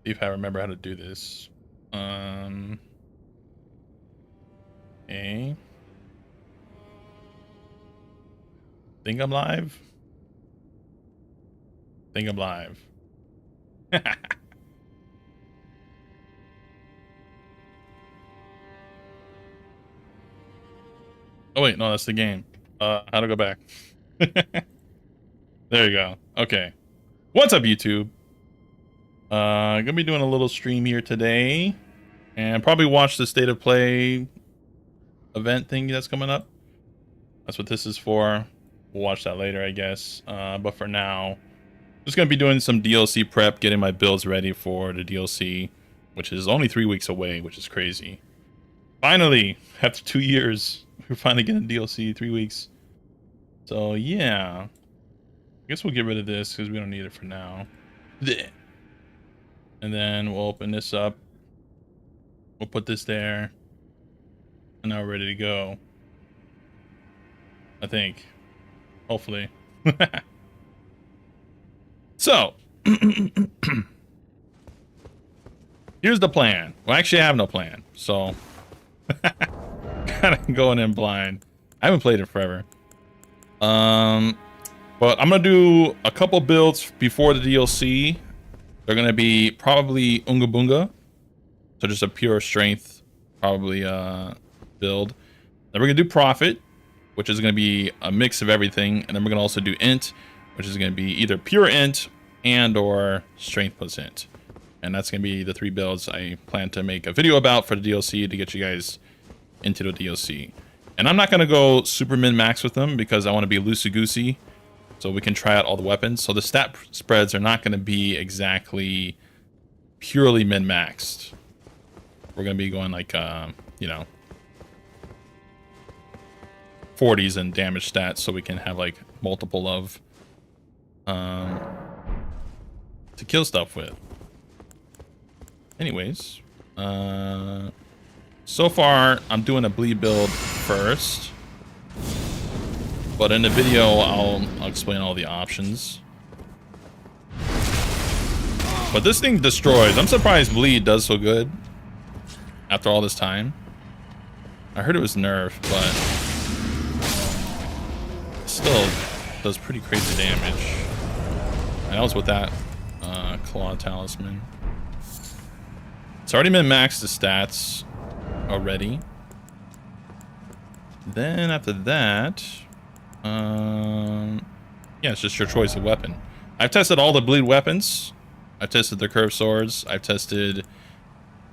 See if I remember how to do this. Okay. Think I'm live? Think I'm live. Oh wait, no, that's the game. How to go back? There you go. Okay. What's up, YouTube? Gonna be doing a little stream here today, and probably watch the State of Play event thing that's coming up. That's what this is for. We'll watch that later, I guess. But for now, just gonna be doing some DLC prep, getting my builds ready for the DLC, which is only 3 weeks away, which is crazy. Finally, after 2 years, we're finally getting DLC 3 weeks. So yeah, I guess we'll get rid of this because we don't need it for now. And then we'll open this up. We'll put this there. And now we're ready to go. I think. Hopefully. So. Here's the plan. Well, actually, I have no plan. So. Kind of going in blind. I haven't played it forever. But I'm going to do a couple builds before the DLC. They're going to be probably Unga Bunga. So just a pure strength, probably, build. Then we're going to do Profit, which is going to be a mix of everything. And then we're going to also do Int, which is going to be either pure Int and or Strength plus Int. And that's going to be the 3 builds I plan to make a video about for the DLC to get you guys into the DLC. And I'm not going to go super min-max with them because I want to be loosey-goosey so we can try out all the weapons. So the stat spreads are not going to be exactly purely min-maxed. We're going to be going like, you know, 40s and damage stats so we can have like multiple of to kill stuff with. Anyways, so far I'm doing a bleed build first, but in the video I'll explain all the options. But this thing destroys. I'm surprised bleed does so good after all this time. I heard it was nerfed, but it still does pretty crazy damage. And that was with that claw talisman. It's already been maxed the stats already. Then after that, yeah, it's just your choice of weapon. I've tested all the bleed weapons. I've tested the curved swords. I've tested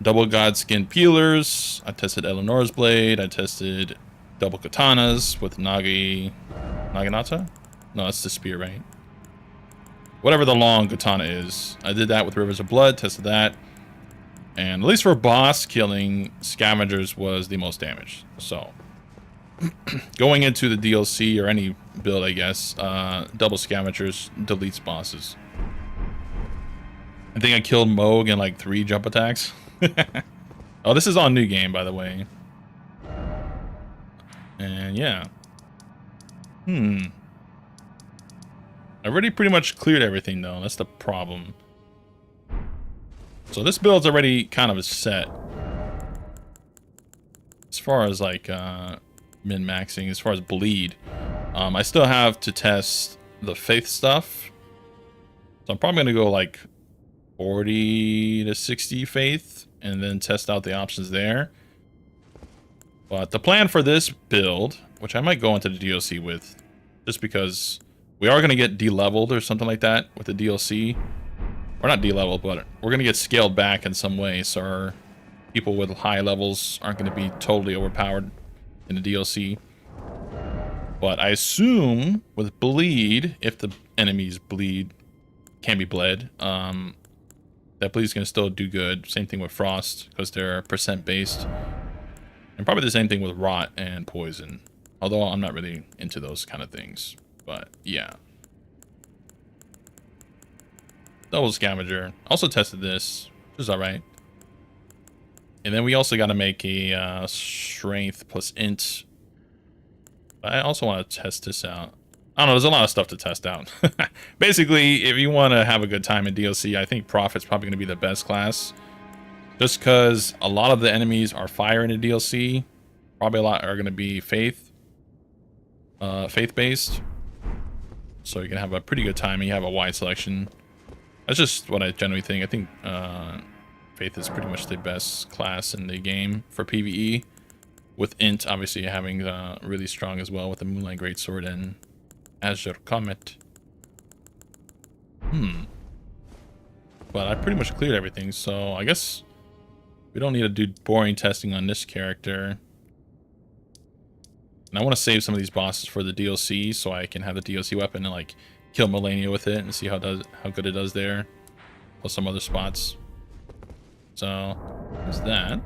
double godskin peelers. I tested Elden Lord's blade. I tested double katanas with Naginata? No, that's the spear, right? Whatever the long katana is. I did that with Rivers of Blood, tested that. And at least for boss killing, scavengers was the most damage. So, going into the DLC or any build, I guess, double scavengers deletes bosses. I think I killed Moog in like 3 jump attacks. Oh, this is on new game, by the way. And yeah. I already pretty much cleared everything though. That's the problem. So this build's already kind of set. As far as like min-maxing, as far as bleed. I still have to test the faith stuff. So I'm probably gonna go like 40 to 60 faith and then test out the options there. But the plan for this build, which I might go into the DLC with, just because we are going to get de-leveled or something like that with the DLC. Or not de-leveled, but we're going to get scaled back in some way, so our people with high levels aren't going to be totally overpowered in the DLC. But I assume with bleed, if the enemies bleed, can be bled, that bleed's going to still do good. Same thing with frost, because they're percent based. And probably the same thing with rot and poison. Although I'm not really into those kind of things. But yeah. Double scavenger. Also tested this, which is alright. And then we also got to make a strength plus int. I also want to test this out. I don't know, there's a lot of stuff to test out. Basically, if you want to have a good time in DLC, I think Prophet's probably going to be the best class. Just because a lot of the enemies are fire in the DLC. Probably a lot are going to be faith-based. So you can have a pretty good time and you have a wide selection. That's just what I generally think. I think Faith is pretty much the best class in the game for PvE. With Int obviously having really strong as well with the Moonlight Greatsword and Azure Comet. But I pretty much cleared everything, so I guess we don't need to do boring testing on this character. And I want to save some of these bosses for the DLC so I can have the DLC weapon and like kill Melania with it and see how good it does there. Plus some other spots. So there's that.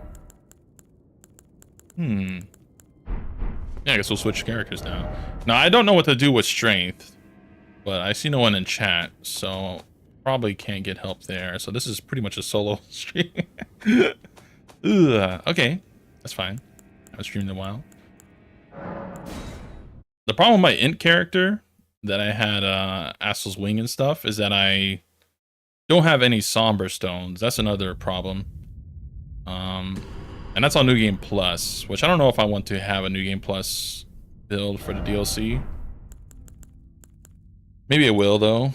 Yeah, I guess we'll switch characters now. Now I don't know what to do with strength, but I see no one in chat, so probably can't get help there. So this is pretty much a solo stream. Okay, that's fine. I haven't streamed in a while. The problem with my Int character that I had Assel's Wing and stuff is that I don't have any Somber Stones. That's another problem. And that's on New Game Plus, which I don't know if I want to have a New Game Plus build for the DLC. Maybe I will though,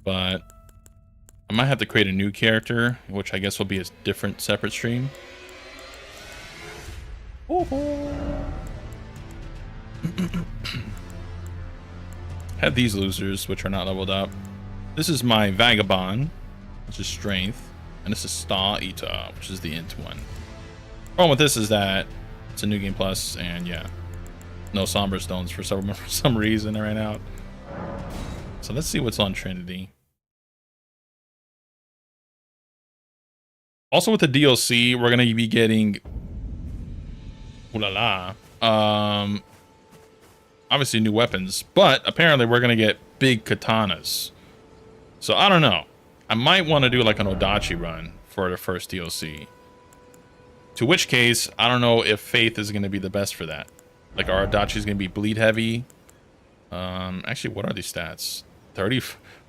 but I might have to create a new character, which I guess will be a different separate stream. Had these losers, which are not leveled up. This is my Vagabond, which is Strength, and this is Star Eater, which is the Int one. Problem with this is that it's a New Game Plus, and yeah, no Somber Stones for some reason right now. So let's see what's on Trinity. Also with the DLC, we're gonna be getting obviously new weapons, but apparently we're gonna get big katanas. So I don't know. I might want to do like an Odachi run for the first DLC. To which case, I don't know if Faith is gonna be the best for that. Like our Odachi is gonna be bleed heavy. Actually, what are these stats?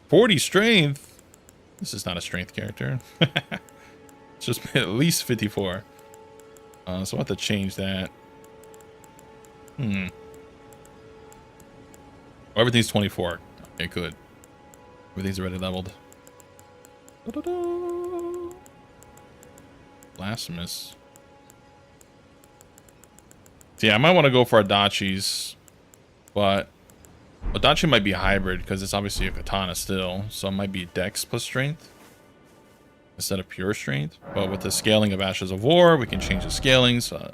40 strength. This is not a strength character. It's just at least 54. So I'll have to change that. Oh, everything's 24. Okay, good. Everything's already leveled. Blasphemous. So yeah, I might want to go for Adachi's, but Adachi might be a hybrid because it's obviously a katana still, so it might be Dex plus Strength instead of pure Strength. But with the scaling of Ashes of War, we can change the scaling, so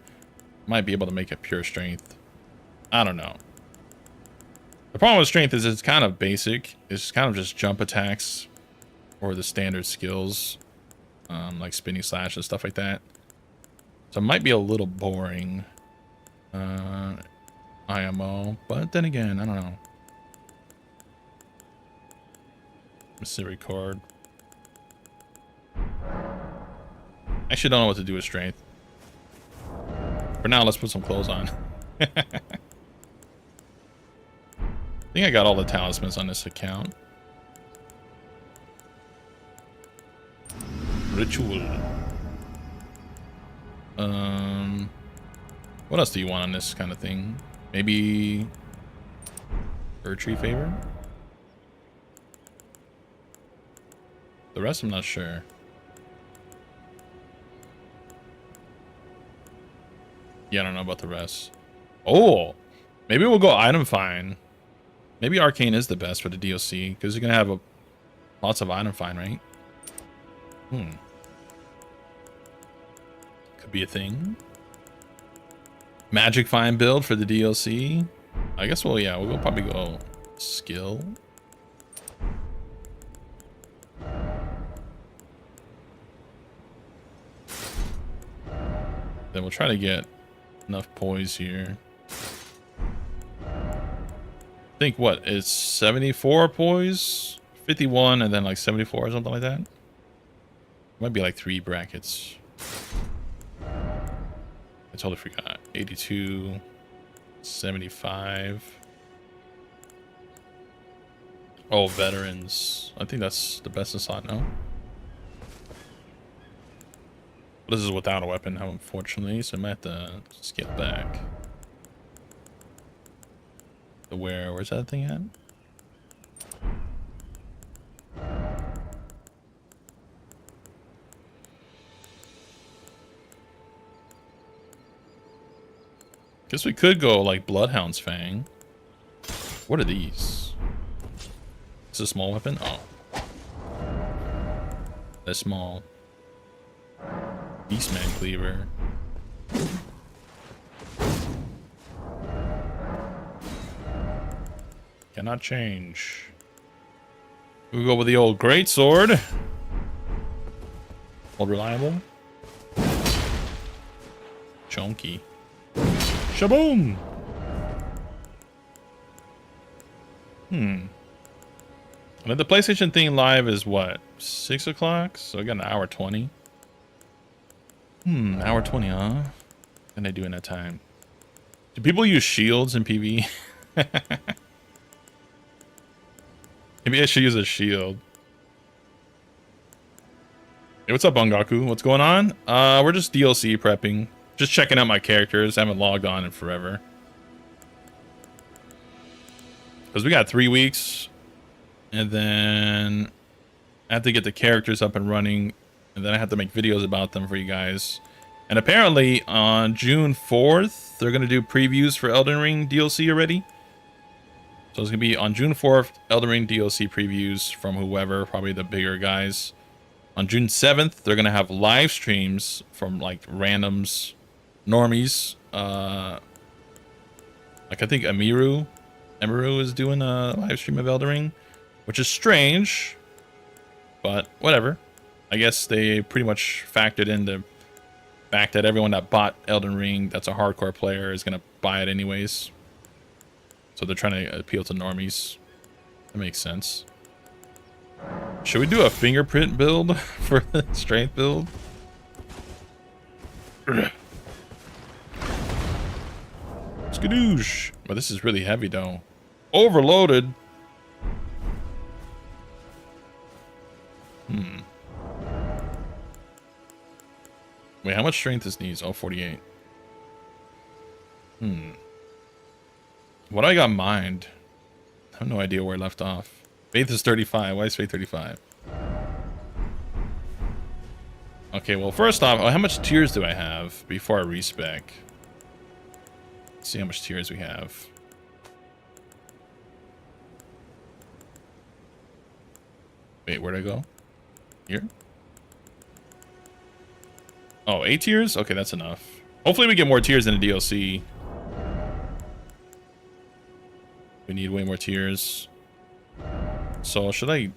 might be able to make it pure Strength. I don't know. The problem with Strength is it's kind of basic. It's kind of just jump attacks or the standard skills, like Spinning Slash and stuff like that. So it might be a little boring. IMO, but then again, I don't know. Misericord. Actually, don't know what to do with Strength. For now, let's put some clothes on. I think I got all the talismans on this account. Ritual. What else do you want on this kind of thing? Maybe Tree Favor? The rest I'm not sure. Yeah, I don't know about the rest. Oh, maybe we'll go item find. Maybe Arcane is the best for the DLC because you're gonna have lots of item find, right? Could be a thing. Magic find build for the DLC. I guess we'll probably go skill. Then we'll try to get enough poise here. I think what is 74 poise, 51, and then like 74 or something like that. Might be like 3 brackets. I totally forgot. 82, 75. Oh, veterans. I think that's the best assault now. This is without a weapon now, unfortunately, so I might have to scale back. Where's that thing at? Guess we could go like Bloodhound's Fang. What are these? Is this a small weapon? Oh. They're small. Beastman Cleaver. Cannot change. We go with the old greatsword. Old reliable. Chunky. Shaboom! And the PlayStation thing live is what? 6 o'clock? So I got an hour 20. Hour 20, huh? What can I do in that time? Do people use shields in PvE? Maybe I should use a shield. Hey, what's up, Bangaku? What's going on? We're just DLC prepping. Just checking out my characters. I haven't logged on in forever. Because we got 3 weeks. And then I have to get the characters up and running. And then I have to make videos about them for you guys. And apparently on June 4th, they're going to do previews for Elden Ring DLC already. So it's going to be on June 4th, Elden Ring DLC previews from whoever, probably the bigger guys. On June 7th, they're going to have live streams from like randoms, normies. Like I think Emiru is doing a live stream of Elden Ring, which is strange, but whatever. I guess they pretty much factored in the fact that everyone that bought Elden Ring that's a hardcore player is going to buy it anyways. So they're trying to appeal to normies. That makes sense. Should we do a fingerprint build for the strength build? Skadoosh. But this is really heavy though. Overloaded. Wait, how much strength this needs? Oh, 48. What I got mined? I have no idea where I left off. Faith is 35. Why is Faith 35? Okay, well, first off, how much tiers do I have before I respec? Let's see how much tiers we have. Wait, where'd I go? Here? Oh, 8 tiers? Okay, that's enough. Hopefully we get more tiers in the DLC. We need way more tiers. So should I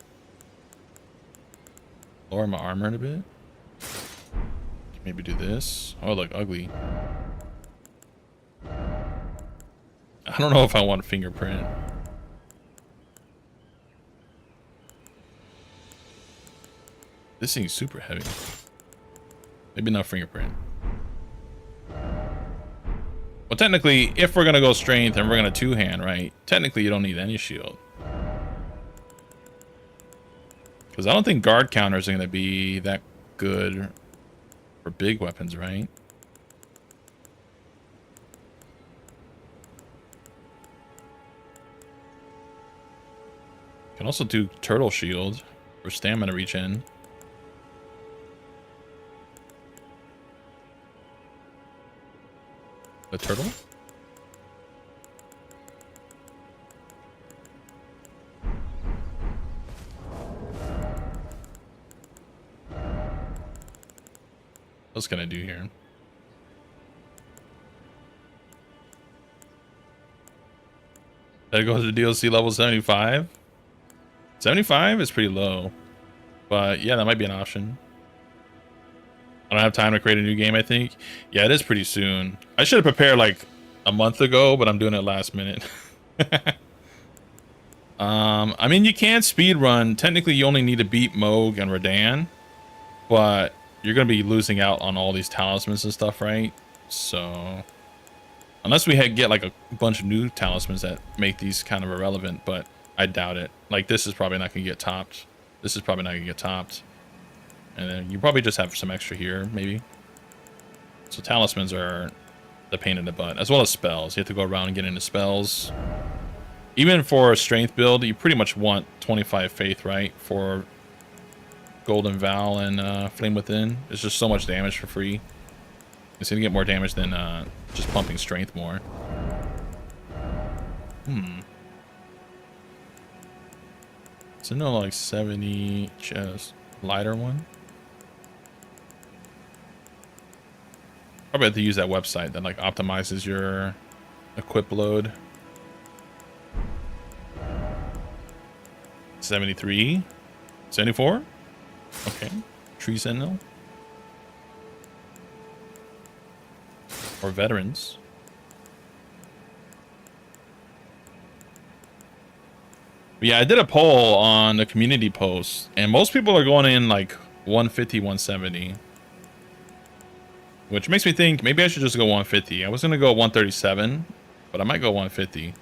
lower my armor a bit? Maybe do this. Oh, look, ugly. I don't know if I want a fingerprint. This thing's super heavy. Maybe not fingerprint. Well, technically, if we're gonna go strength and we're gonna two-hand, right? Technically, you don't need any shield. Because I don't think guard counters are gonna be that good for big weapons, right? Can also do turtle shield for stamina regen. The turtle? What's can I do here? Did I go to the DLC level 75? 75 is pretty low. But yeah, that might be an option. I don't have time to create a new game, I think. Yeah, it is pretty soon. I should have prepared like a month ago, but I'm doing it last minute. I mean, you can speed run. Technically, you only need to beat Moog and Radan, but you're going to be losing out on all these talismans and stuff, right? So, unless we get like a bunch of new talismans that make these kind of irrelevant, but I doubt it. Like, this is probably not gonna get topped. This is probably not gonna get topped. And then you probably just have some extra here, maybe. So talismans are the pain in the butt, as well as spells. You have to go around and get into spells. Even for a strength build, you pretty much want 25 faith, right? For Golden Vow and Flame Within. It's just so much damage for free. It's gonna get more damage than just pumping strength more. So no, like 70 chest lighter one. Probably have to use that website that like optimizes your equip load. 73, 74. Okay, Tree Sentinel or veterans. But yeah, I did a poll on the community post, and most people are going in like 150, 170. Which makes me think maybe I should just go 150. I was going to go 137, but I might go 150.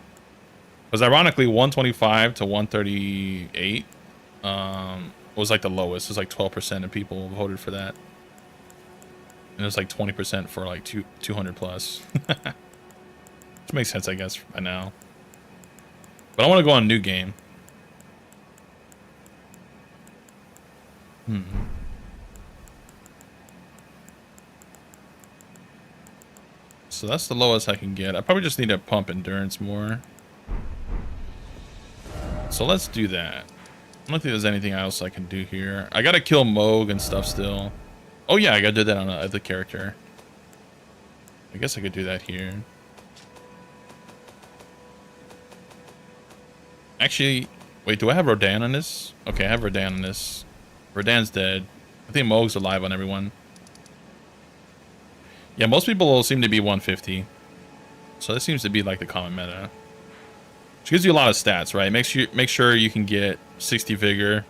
Because ironically, 125 to 138 was like the lowest. It was like 12% of people voted for that. And it was like 20% for like 200 plus. Which makes sense, I guess, by now. But I want to go on a new game. So that's the lowest I can get. I probably just need to pump endurance more. So let's do that. I don't think there's anything else I can do here. I gotta kill Moog and stuff still. Oh yeah, I gotta do that on the character. I guess I could do that here. Actually, wait, do I have Rodan on this? Okay, I have Rodan on this. Rodan's dead. I think Moog's alive on everyone. Yeah, most people seem to be 150. So this seems to be like the common meta. Which gives you a lot of stats, right? Make sure you can get 60 vigor.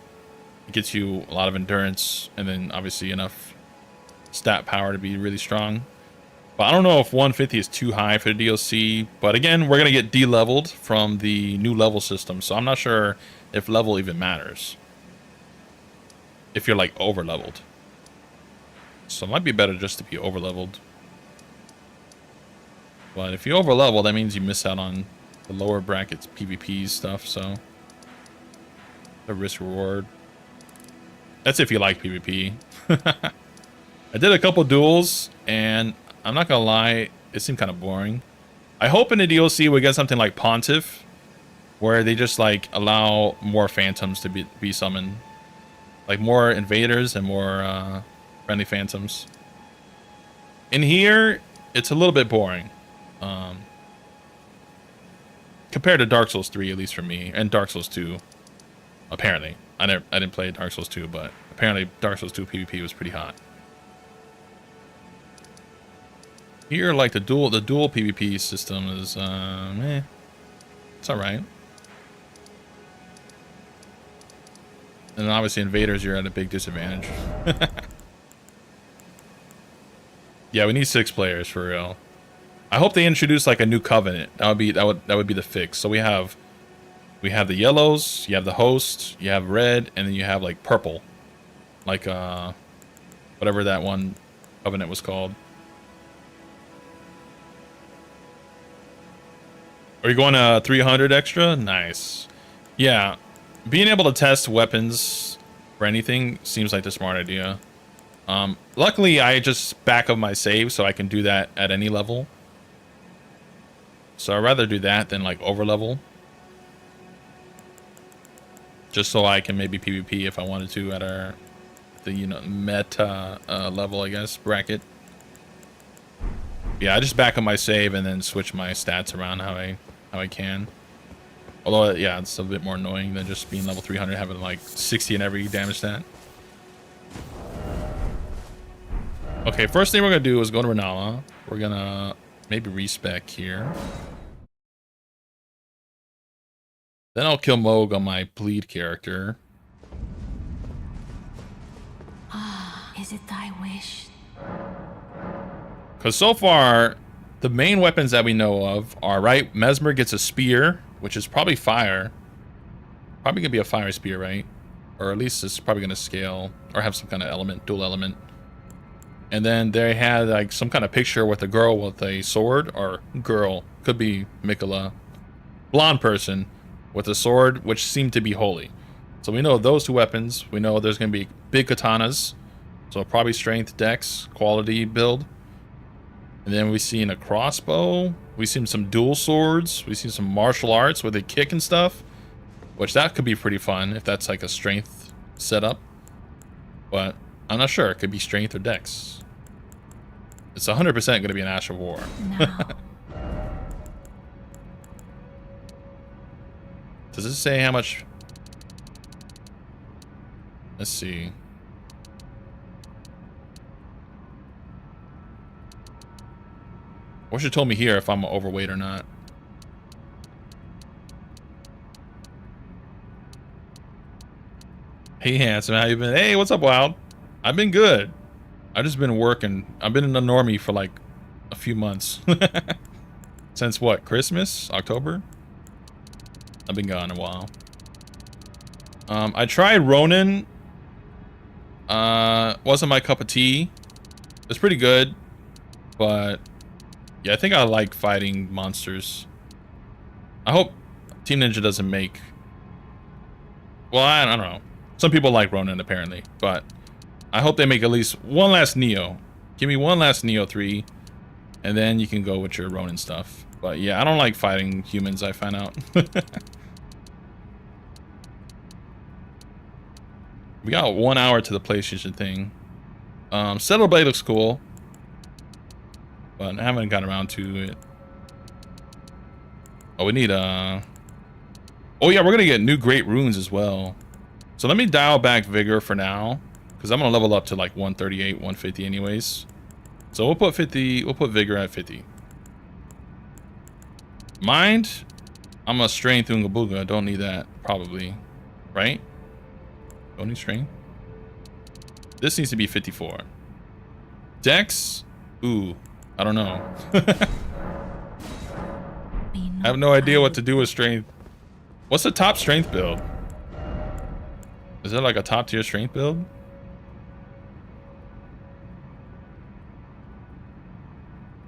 It gets you a lot of endurance, and then obviously enough stat power to be really strong. But I don't know if 150 is too high for the DLC. But again, we're gonna get de-leveled from the new level system, so I'm not sure if level even matters. If you're like over-leveled. So it might be better just to be over-leveled. But if you over-level, that means you miss out on the lower brackets PvP stuff, so the risk reward. That's if you like PvP. I did a couple duels, and I'm not gonna lie, it seemed kind of boring. I hope in the DLC we get something like Pontiff, where they just like allow more phantoms to be summoned. Like more invaders and more friendly phantoms. In here, it's a little bit boring. Compared to Dark Souls 3, at least for me, and Dark Souls 2. Apparently. I didn't play Dark Souls 2, but apparently Dark Souls 2 PvP was pretty hot. Here, like the dual PvP system is it's alright. And then obviously invaders, you're at a big disadvantage. Yeah, we need 6 players for real. I hope they introduce like a new covenant. That would be the fix. So we have the yellows, you have the host, you have red, and then you have like purple. Like whatever that one covenant was called. Are you going to 300 extra? Nice. Yeah. Being able to test weapons for anything seems like the smart idea. Luckily, I just back up my save, so I can do that at any level. So I'd rather do that than like over level. Just so I can maybe PvP if I wanted to at the meta level, I guess, bracket. Yeah, I just back up my save and then switch my stats around how I can. Although, yeah, it's a bit more annoying than just being level 300, having like 60 in every damage stat. Okay, first thing we're gonna do is go to Renala. We're gonna maybe respec here. Then I'll kill Moog on my bleed character. Is it thy wish? Because so far, the main weapons that we know of are, right, Mesmer gets a spear, which is probably fire. probably gonna be a fire spear, right? Or at least it's probably gonna scale or have some kind of element, dual element. And then they had like some kind of picture with a girl with a sword, or girl, could be Mikola, blonde person with a sword, which seemed to be holy. So we know those two weapons. We know there's gonna be big katanas, so probably strength, dex, quality build. And then we seen a crossbow. We seen some dual swords. We seen some martial arts where they kick and stuff, which that could be pretty fun if that's like a strength setup. But I'm not sure. It could be strength or dex. It's 100% going to be an Ash of War. Now. Does this say how much? Let's see. Wish it told me here if I'm overweight or not. Hey, handsome, how you been? Hey, what's up, Wild? I've been good. I've just been working. I've been in the normie for like a few months. Since what? Christmas? October? I've been gone a while. I tried Ronin. Wasn't my cup of tea. It's pretty good, but yeah, I think I like fighting monsters. I hope Team Ninja doesn't make... Well, I don't know. Some people like Ronin, apparently. But I hope they make at least one last Neo. Give me one last Neo 3. And then you can go with your Ronin stuff. But yeah, I don't like fighting humans, I found out. We got 1 hour to the PlayStation thing. Settle Blade looks cool. But I haven't gotten around to it. Oh, we need oh yeah, we're gonna get new great runes as well. So let me dial back vigor for now, because I'm gonna level up to like 138, 150 anyways. So we'll put vigor at 50. Mind, I'm a strength Oonga Booga. Don't need that, probably. Right? Don't need strength. This needs to be 54. Dex? Ooh, I don't know. I have no idea what to do with strength. What's the top strength build? Is there like a top tier strength build?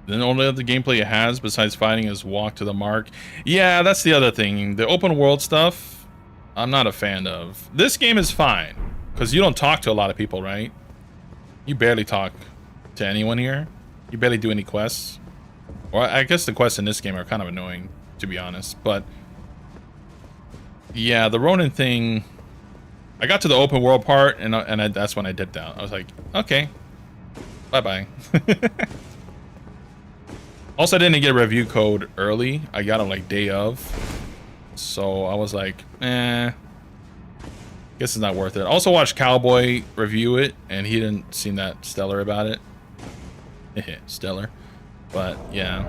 Then the only other gameplay it has besides fighting is walk to the mark. Yeah, that's the other thing. The open world stuff, I'm not a fan of. This game is fine, because you don't talk to a lot of people, right? You barely talk to anyone here. You barely do any quests. Well, I guess the quests in this game are kind of annoying, to be honest. But yeah, the Ronin thing, I got to the open world part, and that's when I dipped out. I was like, okay, bye-bye. Also, I didn't get a review code early. I got it like day of. So I was like, guess it's not worth it. Also watched Cowboy review it, and he didn't seem that stellar about it. Stellar. But yeah,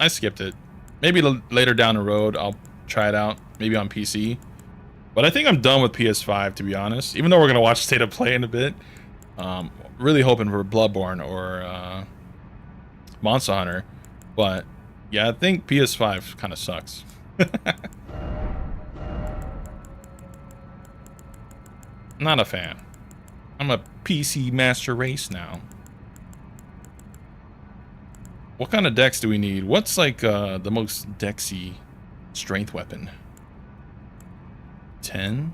I skipped it. Maybe later down the road I'll try it out, maybe on PC. But I think I'm done with PS5, to be honest. Even though we're gonna watch State of Play in a bit. Really hoping for Bloodborne or Monster Hunter. But yeah, I think PS5 kind of sucks. Not a fan. I'm a PC master race now. What kind of dex do we need? What's like the most dexy strength weapon? 10?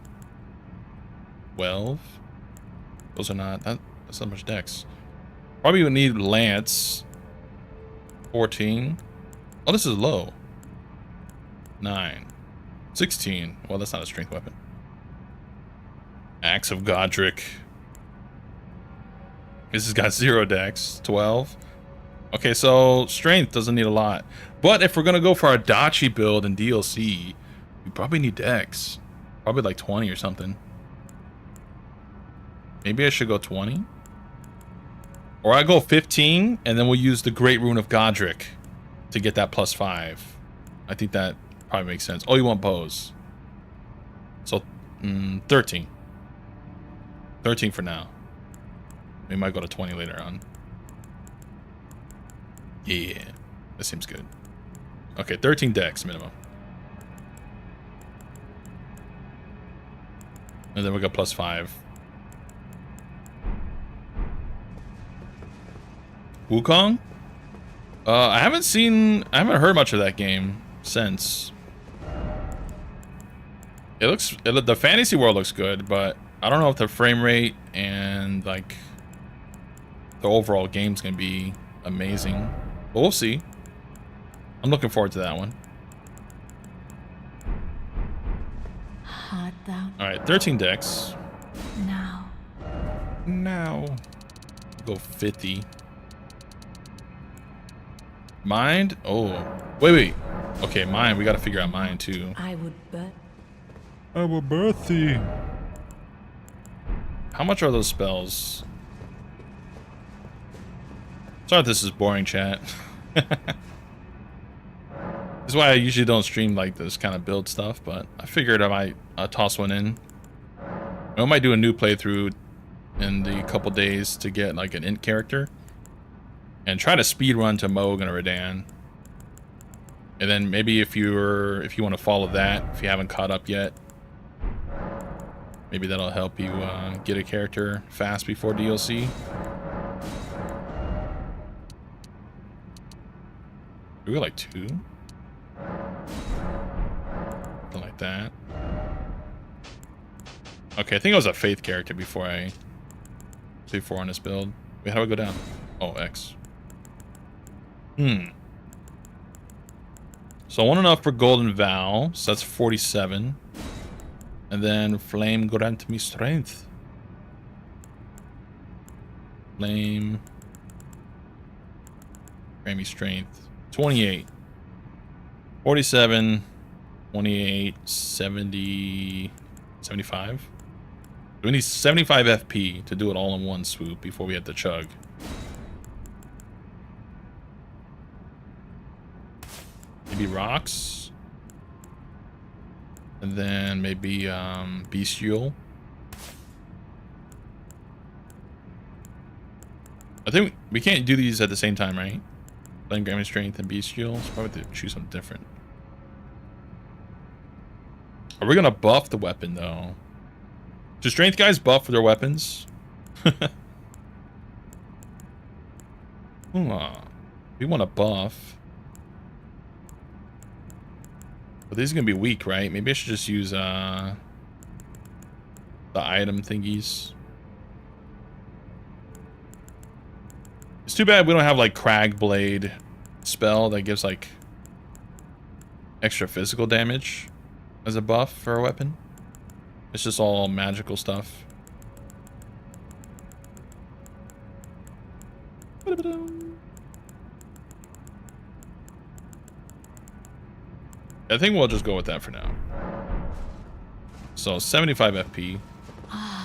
12? Those are not... That's not much dex. Probably would need lance. 14. Oh, this is low. 9. 16. Well, that's not a strength weapon. Axe of Godric. This has got 0 dex. 12. Okay, so strength doesn't need a lot. But if we're going to go for a Dachi build in DLC, we probably need dex. Probably like 20 or something. Maybe I should go 20. Or I go 15, and then we'll use the Great Rune of Godric to get that +5. I think that probably makes sense. Oh, you want bows. So, 13. 13 for now. We might go to 20 later on. Yeah, that seems good. Okay, 13 dex minimum. And then we got +5. Wukong? I haven't heard much of that game since. The fantasy world looks good, but I don't know if the frame rate and like the overall game's gonna be amazing. But we'll see. I'm looking forward to that one. Heart down. Alright, 13 decks. Now. Go 50. Mind? Oh. Wait. Okay, mine. We gotta figure out mine too. I would bet. I will birth thee. How much are those spells? Sorry if this is boring, chat. This is why I usually don't stream like this kind of build stuff, but I figured I might toss one in. I might do a new playthrough in the couple days to get like an int character and try to speed run to Moog and Radan. And then maybe if you want to follow that, if you haven't caught up yet, maybe that'll help you get a character fast before DLC. We got like 2. Something like that. Okay, I think it was a Faith character before on this build. Wait, how do I go down? Oh, X. So 1 enough for Golden Vow, so that's 47. And then Flame grant me strength. Flame grant me strength. 28. 47. 28. 70. 75. We need 75 FP to do it all in one swoop before we have to chug. Maybe rocks. And then maybe bestial. I think we can't do these at the same time, right? Flame Gramming Strength and bestial. So probably have to choose something different. Are we gonna buff the weapon though? Do strength guys buff for their weapons? We want to buff. But these are gonna be weak, right? Maybe I should just use the item thingies. It's too bad we don't have like Crag Blade spell that gives like extra physical damage as a buff for a weapon. It's just all magical stuff. I think we'll just go with that for now. So 75 FP.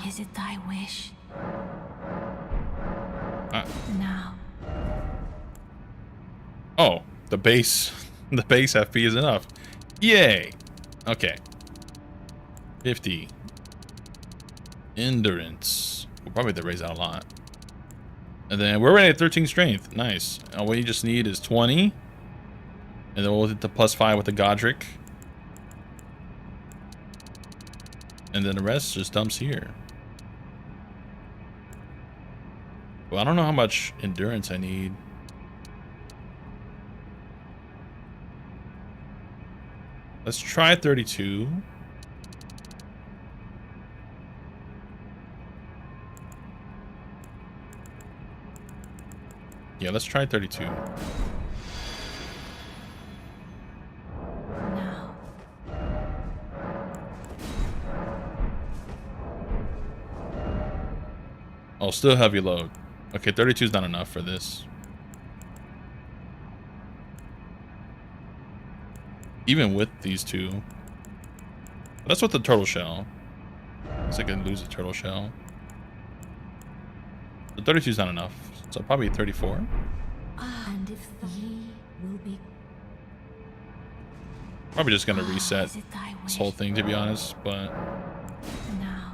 Is it thy wish? Now. Oh, the base FP is enough. Yay. Okay. 50. Endurance. We'll probably have to raise that a lot. And then we're already at 13 strength. Nice. And what you just need is 20. And then we'll hit the +5 with the Godric. And then the rest just dumps here. Well, I don't know how much endurance I need. Let's try 32. Yeah, let's try 32. Now. Oh, still heavy load. Okay, 32 is not enough for this. Even with these two. That's with the turtle shell. Guess I can lose the turtle shell. The 32 is not enough. So probably 34. And if ye will be. Probably just gonna reset Is it thy wish? this whole thing, to be honest, but Now.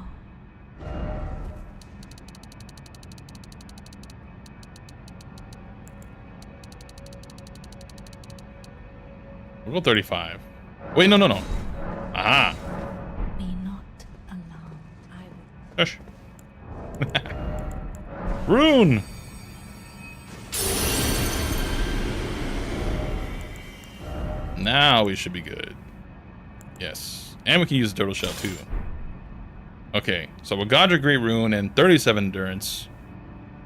we'll go 35. Wait, no. Aha. Be not alarmed. I Shush. Rune. Now we should be good. Yes. And we can use the turtle shell too. Okay, so with Godric Great Rune and 37 endurance,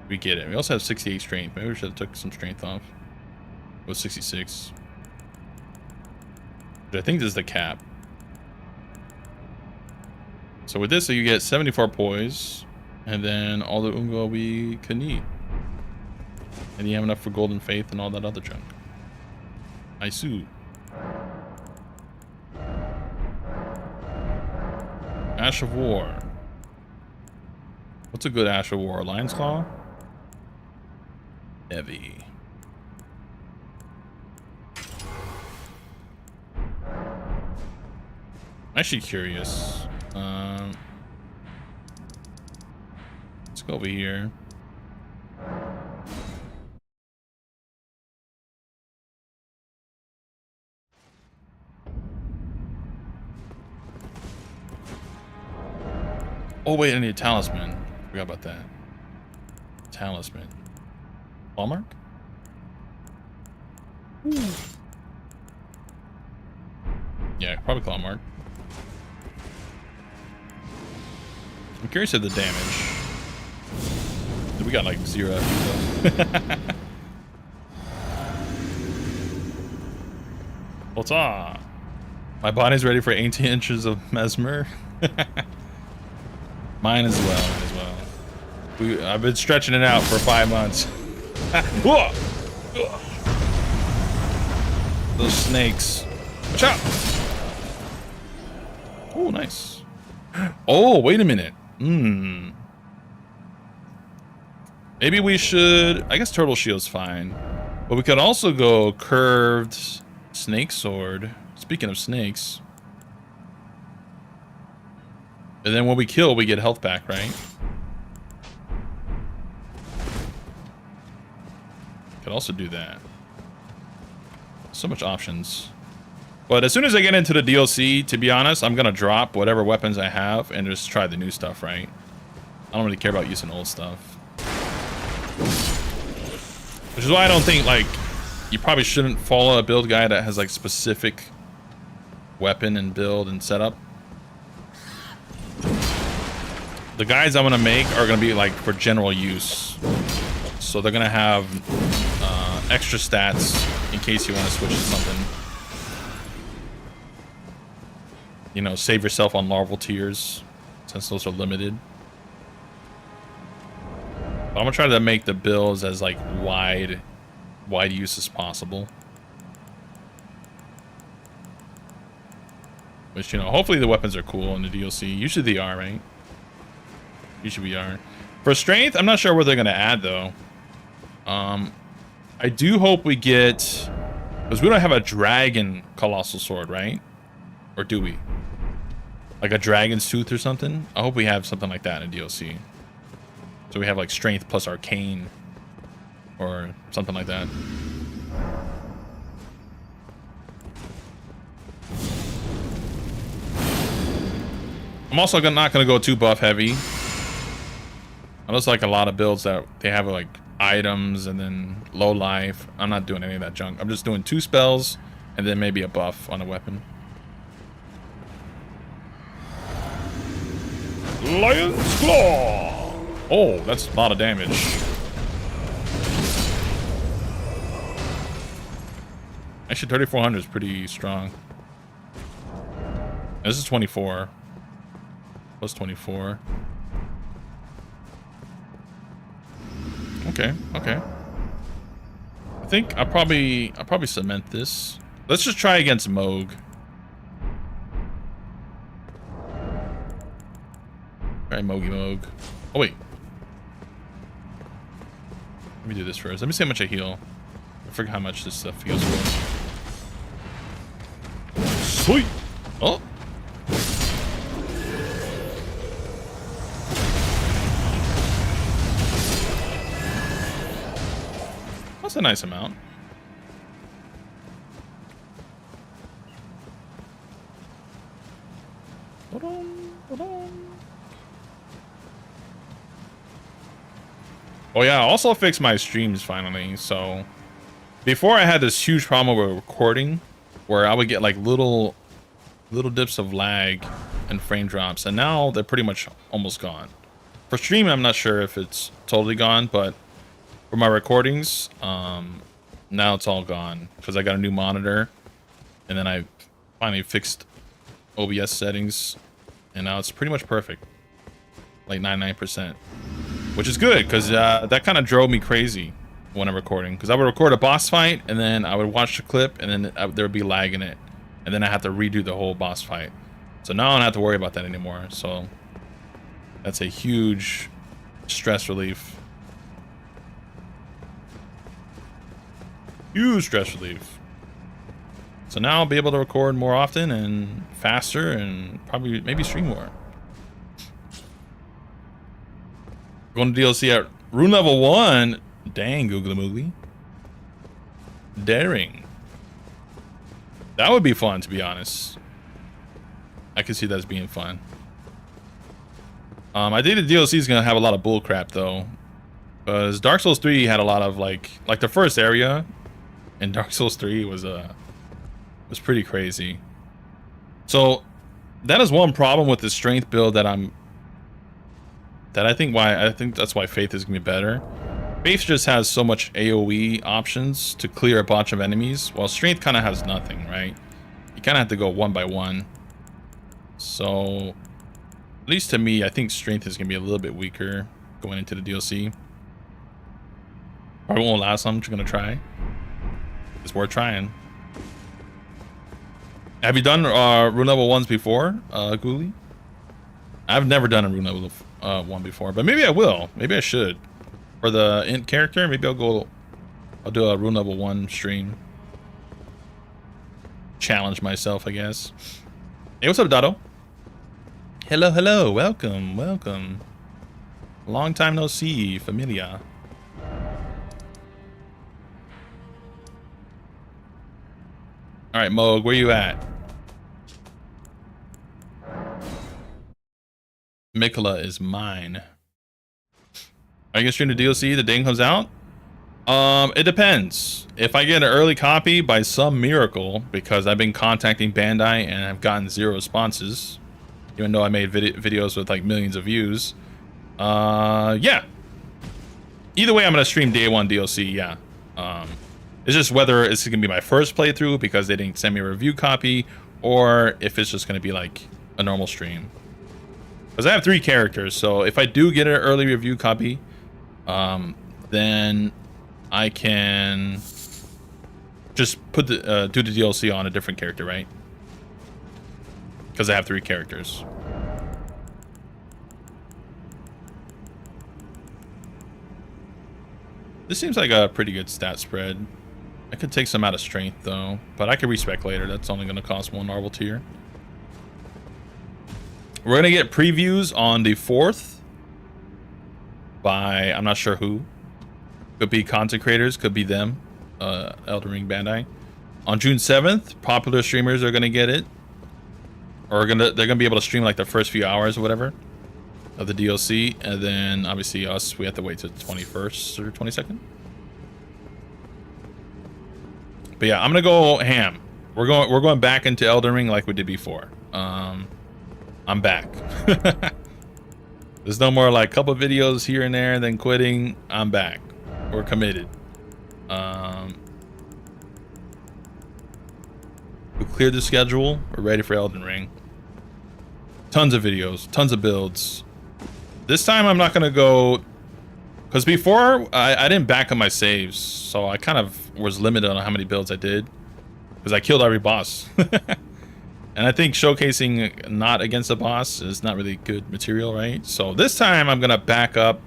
we get it. We also have 68 strength. Maybe we should have took some strength off. It was 66. Which I think this is the cap. So with this, so you get 74 poise, and then all the Ungo we can eat. And you have enough for Golden Faith and all that other junk. I sue. Ash of War. What's a good Ash of War? Lion's Claw? Heavy. I'm actually curious. Let's go over here. Oh wait, I need a talisman. Forgot about that. Talisman. Hallmark? Yeah, probably claw mark. I'm curious at the damage. We got like 0 though. What's up? My body's ready for 18 inches of mesmer. Mine as well. I've been stretching it out for 5 months. Those snakes. Watch out! Oh, nice. Oh, wait a minute. Maybe we should... I guess Turtle Shield's fine. But we could also go curved snake sword. Speaking of snakes. And then when we kill, we get health back, right? Could also do that. So much options. But as soon as I get into the DLC, to be honest, I'm gonna drop whatever weapons I have and just try the new stuff, right? I don't really care about using old stuff. Which is why I don't think, like, you probably shouldn't follow a build guide that has, like, specific weapon and build and setup. The guides I'm gonna make are gonna be, like, for general use. So they're gonna have extra stats in case you want to switch to something. You know, save yourself on larval tiers, since those are limited. But I'm gonna try to make the builds as like wide use as possible. Which, you know, hopefully the weapons are cool in the DLC. Usually they are, right? Usually we are. For strength, I'm not sure what they're gonna add though. I do hope we get, because we don't have a dragon colossal sword, right? Or do we? Like a dragon's tooth or something? I hope we have something like that in DLC. So we have like strength plus arcane or something like that. I'm also not going to go too buff heavy. I just like a lot of builds that they have like items and then low life. I'm not doing any of that junk. I'm just doing 2 spells and then maybe a buff on a weapon. Lion's Claw! Oh, that's a lot of damage. Actually, 3,400 is pretty strong. This is 24. Plus 24. Okay, okay. I think I'll probably cement this. Let's just try against Moog. Alright, Moog. Oh wait. Let me do this first. Let me see how much I heal. I forget how much this stuff heals for. Sweet! Oh! That's a nice amount. Hold on. Oh yeah, I also fixed my streams finally. So before I had this huge problem with recording where I would get like little dips of lag and frame drops, and now they're pretty much almost gone. For streaming, I'm not sure if it's totally gone, but for my recordings, now it's all gone because I got a new monitor, and then I finally fixed OBS settings, and now it's pretty much perfect, like 99%, which is good because that kind of drove me crazy when I'm recording, because I would record a boss fight and then I would watch the clip and then there would be lag in it, and then I have to redo the whole boss fight. So now I don't have to worry about that anymore. So that's a huge stress relief. Huge stress relief. So now I'll be able to record more often and faster, and probably maybe stream more. Going to DLC at rune level 1. Dang, Googly Moogly. Daring. That would be fun, to be honest. I can see that as being fun. I think the DLC is gonna have a lot of bullcrap though, because Dark Souls 3 had a lot of like the first area in Dark Souls 3 was pretty crazy. So that is one problem with the strength build that I think that's why Faith is gonna be better. Faith just has so much AoE options to clear a bunch of enemies, while Strength kind of has nothing, right? You kind of have to go one by one. So, at least to me, I think Strength is going to be a little bit weaker going into the DLC. Probably won't last, I'm just going to try. It's worth trying. Have you done rune level 1s before, Ghoulie? I've never done a rune level 1 before, but maybe I will. Maybe I should. For the int character, maybe I'll do a rune level 1 stream. Challenge myself, I guess. Hey, what's up, Dotto? Hello, hello, welcome, welcome. Long time no see, familia. Alright, Moog, where you at? Mikola is mine. Are you gonna stream the DLC the day it comes out? It depends. If I get an early copy by some miracle, because I've been contacting Bandai and I've gotten 0 responses, even though I made videos with like millions of views. Yeah. Either way, I'm gonna stream day 1 DLC. Yeah. It's just whether it's gonna be my first playthrough because they didn't send me a review copy, or if it's just gonna be like a normal stream. Because I have 3 characters, so if I do get an early review copy, then I can just put the do the DLC on a different character, right? Because I have 3 characters. This seems like a pretty good stat spread. I could take some out of strength though, but I could respec later. That's only going to cost 1 marble tier. We're going to get previews on the 4th by, I'm not sure who. Could be content creators, could be them. Elden Ring Bandai. On June 7th, popular streamers are going to get it. Or they're going to be able to stream like the first few hours or whatever of the DLC. And then obviously us, we have to wait till the 21st or 22nd. But yeah, I'm going to go ham. We're going back into Elden Ring like we did before. I'm back. There's no more like couple videos here and there and then quitting. I'm back. We're committed. We cleared the schedule. We're ready for Elden Ring. Tons of videos, tons of builds. This time I'm not gonna go, because before I didn't back up my saves, so I kind of was limited on how many builds I did, because I killed every boss. And I think showcasing not against a boss is not really good material, right? So this time I'm gonna back up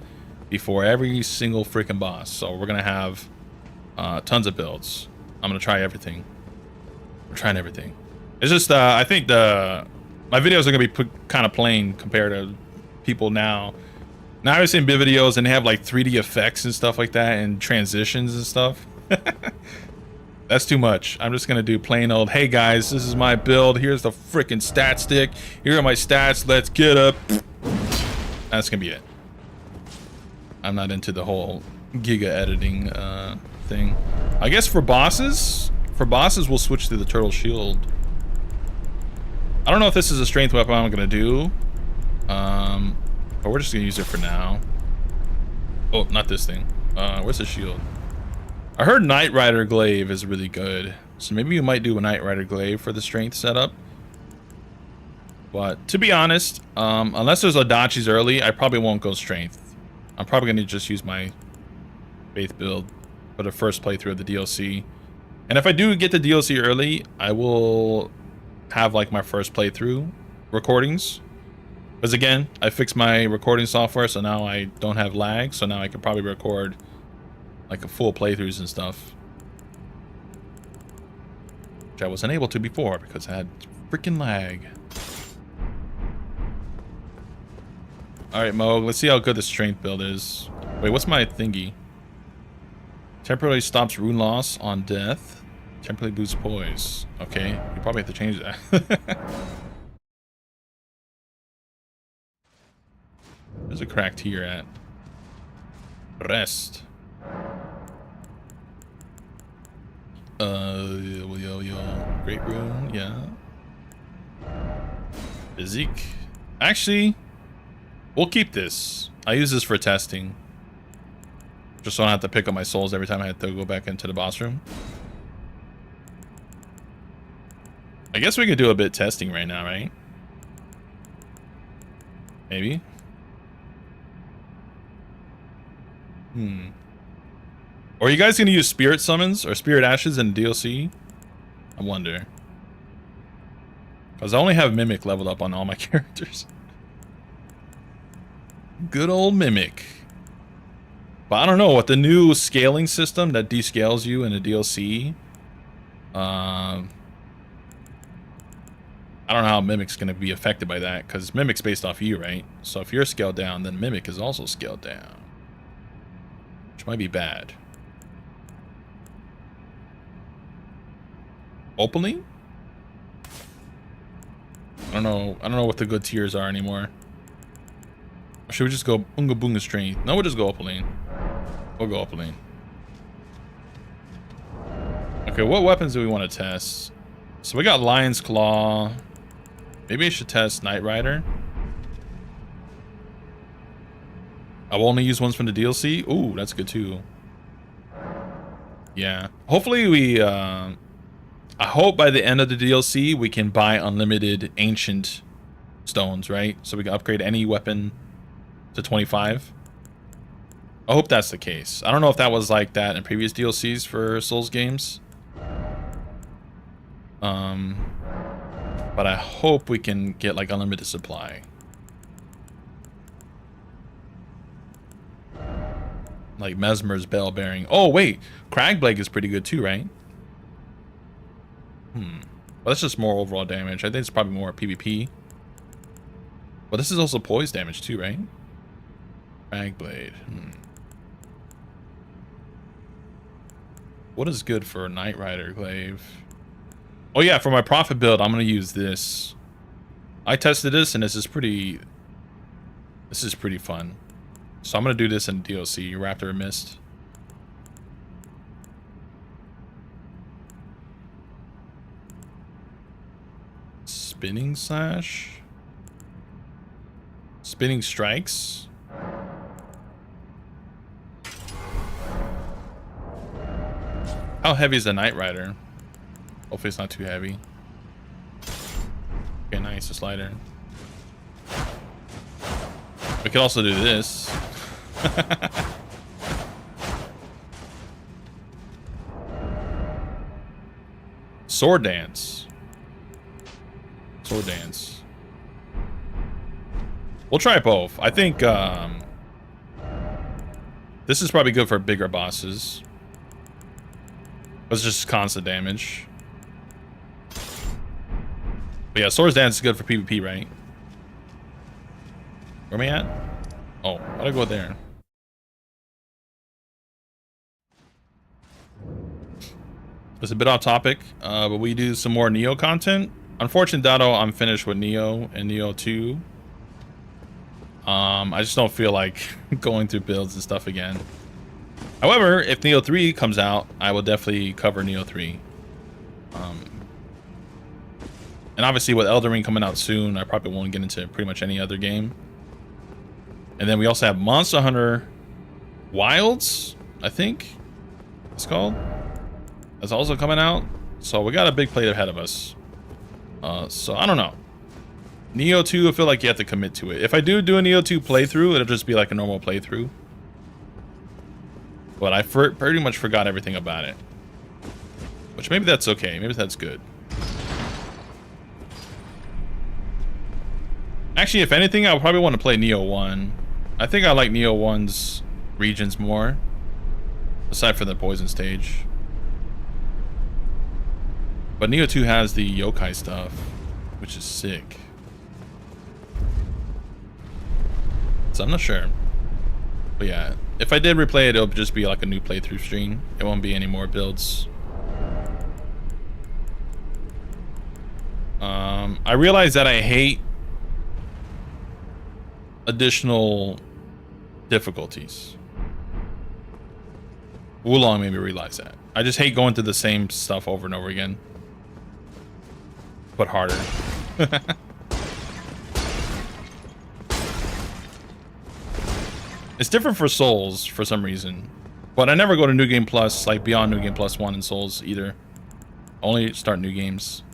before every single freaking boss. So we're gonna have tons of builds. I'm gonna try everything. We're trying everything. It's just I think my videos are gonna be kind of plain compared to people now. Now I've seen big videos and they have like 3D effects and stuff like that and transitions and stuff. That's too much. I'm just gonna do plain old, hey guys, this is my build. Here's the freaking stat stick. Here are my stats. Let's get up. That's gonna be it. I'm not into the whole giga editing thing. I guess for bosses we'll switch to the turtle shield. I don't know if this is a strength weapon I'm gonna do. But we're just gonna use it for now. Oh, not this thing. Where's the shield? I heard Knight Rider Glaive is really good. So maybe you might do a Knight Rider Glaive for the strength setup. But to be honest, unless there's Odachis early, I probably won't go strength. I'm probably gonna just use my faith build for the first playthrough of the DLC. And if I do get the DLC early, I will have like my first playthrough recordings. Because again, I fixed my recording software, so now I don't have lag. So now I can probably record like a full playthroughs and stuff. Which I wasn't able to before because I had freaking lag. Alright, Moog, let's see how good the strength build is. Wait, what's my thingy? Temporarily stops rune loss on death. Temporarily boosts poise. Okay, you probably have to change that. There's a cracked here at rest. Yo. Great rune, yeah. Physique. Actually, we'll keep this. I use this for testing. Just so I don't have to pick up my souls every time I have to go back into the boss room. I guess we could do a bit of testing right now, right? Maybe. Or are you guys gonna use spirit summons or spirit ashes in DLC? I wonder. Because I only have Mimic leveled up on all my characters. Good old Mimic. But I don't know, with the new scaling system that descales you in the DLC, I don't know how Mimic's going to be affected by that, because Mimic's based off you, right? So if you're scaled down, then Mimic is also scaled down. Which might be bad. Opaline? I don't know what the good tiers are anymore. Or should we just go Unga Boonga Strength? No, we'll just go Opaline. We'll go Opaline. Okay, what weapons do we want to test? So we got Lion's Claw. Maybe I should test Knight Rider. I will only use ones from the DLC. Ooh, that's good too. Yeah. Hopefully we, I hope by the end of the DLC we can buy unlimited ancient stones, right? So we can upgrade any weapon to 25. I hope that's the case. I don't know if that was like that in previous DLCs for Souls games. But I hope we can get like unlimited supply. Like Mesmer's Bell Bearing. Oh wait, Cragblade is pretty good too, right? Well, that's just more overall damage. I think it's probably more PvP. But this is also poise damage too, right? Cragblade. What is good for Knight Rider Glaive? Oh yeah, for my profit build, I'm gonna use this. I tested this and this is pretty fun. So I'm gonna do this in DLC, Raptor Mist. Spinning Slash? Spinning Strikes? How heavy is the Knight Rider? Hopefully it's not too heavy. Okay, nice, a slider. We could also do this. Sword Dance. Sword Dance. We'll try both. I think this is probably good for bigger bosses. It's just constant damage. But yeah, Sword Dance is good for PvP, right? Where am I at? Oh, how'd I go there? It's a bit off topic, but we do some more Neo content. Unfortunately, Dado, I'm finished with Neo and Neo 2. I just don't feel like going through builds and stuff again. However, if Neo 3 comes out, I will definitely cover Neo 3. And obviously with Elden Ring coming out soon, I probably won't get into pretty much any other game. And then we also have Monster Hunter Wilds, I think it's called. That's also coming out. So we got a big plate ahead of us. So I don't know. Neo 2, I feel like you have to commit to it. If I do a Neo 2 playthrough, it'll just be like a normal playthrough. But I pretty much forgot everything about it. Which maybe that's okay. Maybe that's good. Actually, if anything, I would probably want to play Neo 1. I think I like Neo 1's regions more. Aside from the poison stage. But Neo 2 has the yokai stuff, which is sick. So I'm not sure. But yeah, if I did replay it, it'll just be like a new playthrough stream. It won't be any more builds. I realize that I hate additional difficulties. Wulong made me realize that. I just hate going through the same stuff over and over again. But harder. It's different for Souls for some reason. But I never go to New Game Plus, like beyond New Game Plus 1 in Souls either. Only start new games.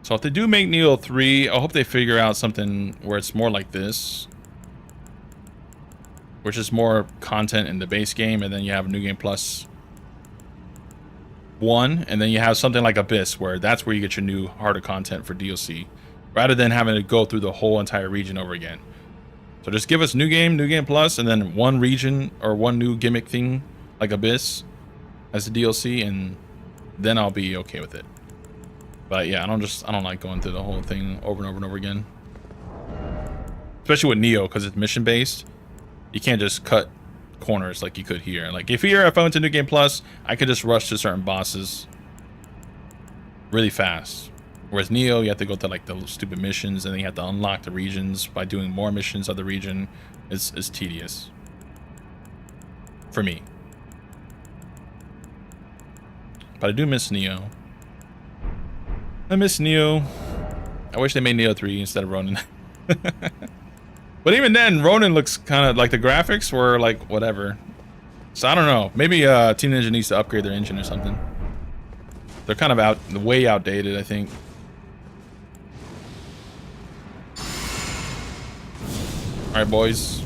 So if they do make Neo 3, I hope they figure out something where it's more like this. Which is more content in the base game, and then you have New Game Plus 1, and then you have something like Abyss, where that's where you get your new harder content for DLC, rather than having to go through the whole entire region over again. So just give us New Game Plus, and then one region or one new gimmick thing like Abyss as a DLC, and then I'll be okay with it. But yeah, I don't like going through the whole thing over and over and over again. Especially with Neo, because it's mission based. You can't just cut corners like you could here. Like if I went to New Game Plus, I could just rush to certain bosses really fast. Whereas Neo, you have to go to like the stupid missions, and then you have to unlock the regions by doing more missions of the region. It's tedious. For me. But I do miss Neo. I miss Neo. I wish they made Neo 3 instead of Ronin. But even then, Ronin looks kind of like the graphics were like whatever. So I don't know. Maybe Team Ninja needs to upgrade their engine or something. They're kind of way outdated, I think. All right, boys.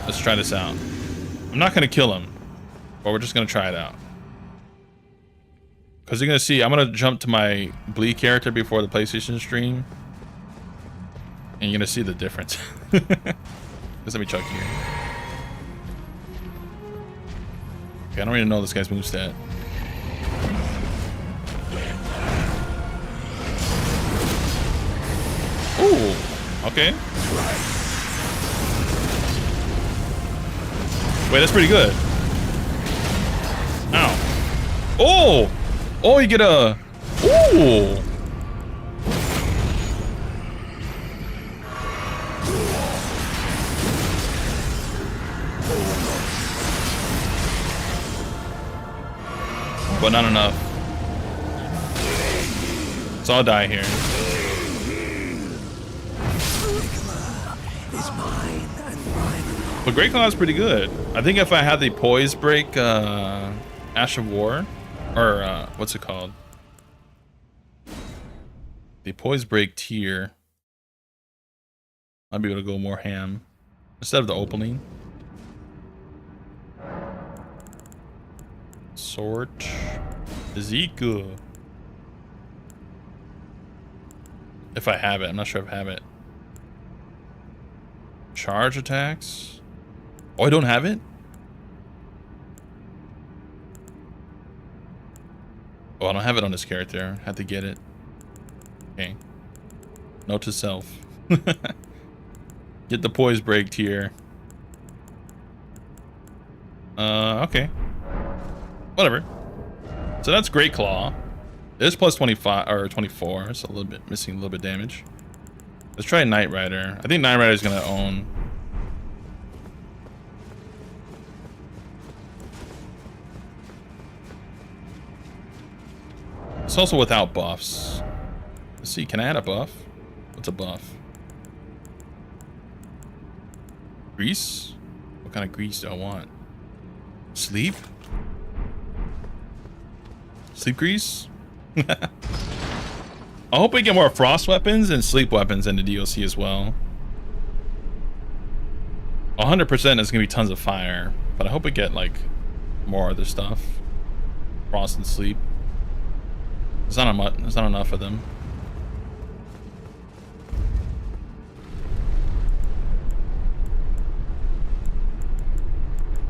Let's try this out. I'm not gonna kill him, but we're just gonna try it out. Because you're gonna see, I'm gonna jump to my Bleed character before the PlayStation stream. And you're gonna see the difference. Just let me chuck here. Okay, I don't even know this guy's moveset. Ooh, okay. Wait, that's pretty good. Ow. Oh! Oh, you get a... Ooh! But not enough. So I'll die here. But Great Claw is pretty good. I think if I had the Poise Break Ash of War, or what's it called? The Poise Break tier, I'll be able to go more ham instead of the Opaline. Sword Ezekiel. If I have it, I'm not sure if I have it. Charge attacks. Oh, I don't have it? Oh, I don't have it on this character. Have to get it. Okay. Note to self. Get the Poise Break tier. Okay. Whatever. So that's Great Claw. It is plus 25 or 24. It's a little bit missing a little bit damage. Let's try Knight Rider. I think Knight Rider is gonna own. It's also without buffs. Let's see, can I add a buff? What's a buff? Grease? What kind of grease do I want? Sleep? Sleep grease? I hope we get more frost weapons and sleep weapons in the DLC as well. 100% is gonna be tons of fire, but I hope we get like more other stuff. Frost and sleep. There's not enough of them.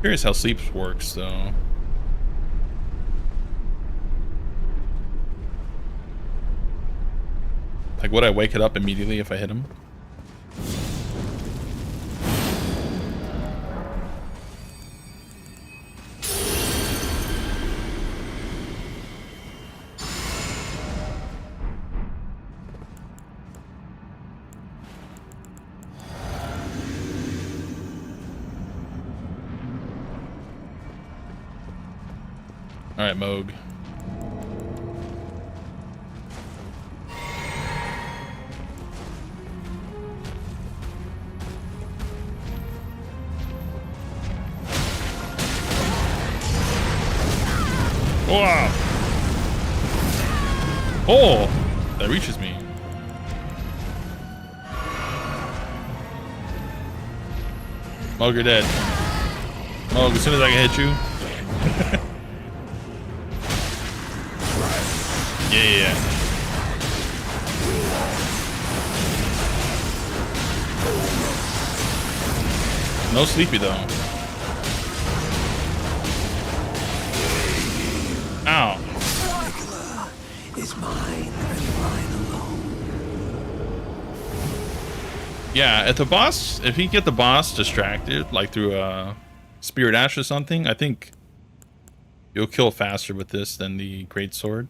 Curious how sleep works though. Like, would I wake it up immediately if I hit him? All right, Moog. Wow. Oh, that reaches me. Moog, you're dead. Moog, as soon as I can hit you. Yeah. No sleepy though. Ow. Is mine and mine alone. Yeah, if he get the boss distracted, like through a Spirit Ash or something, I think you'll kill faster with this than the Great Sword.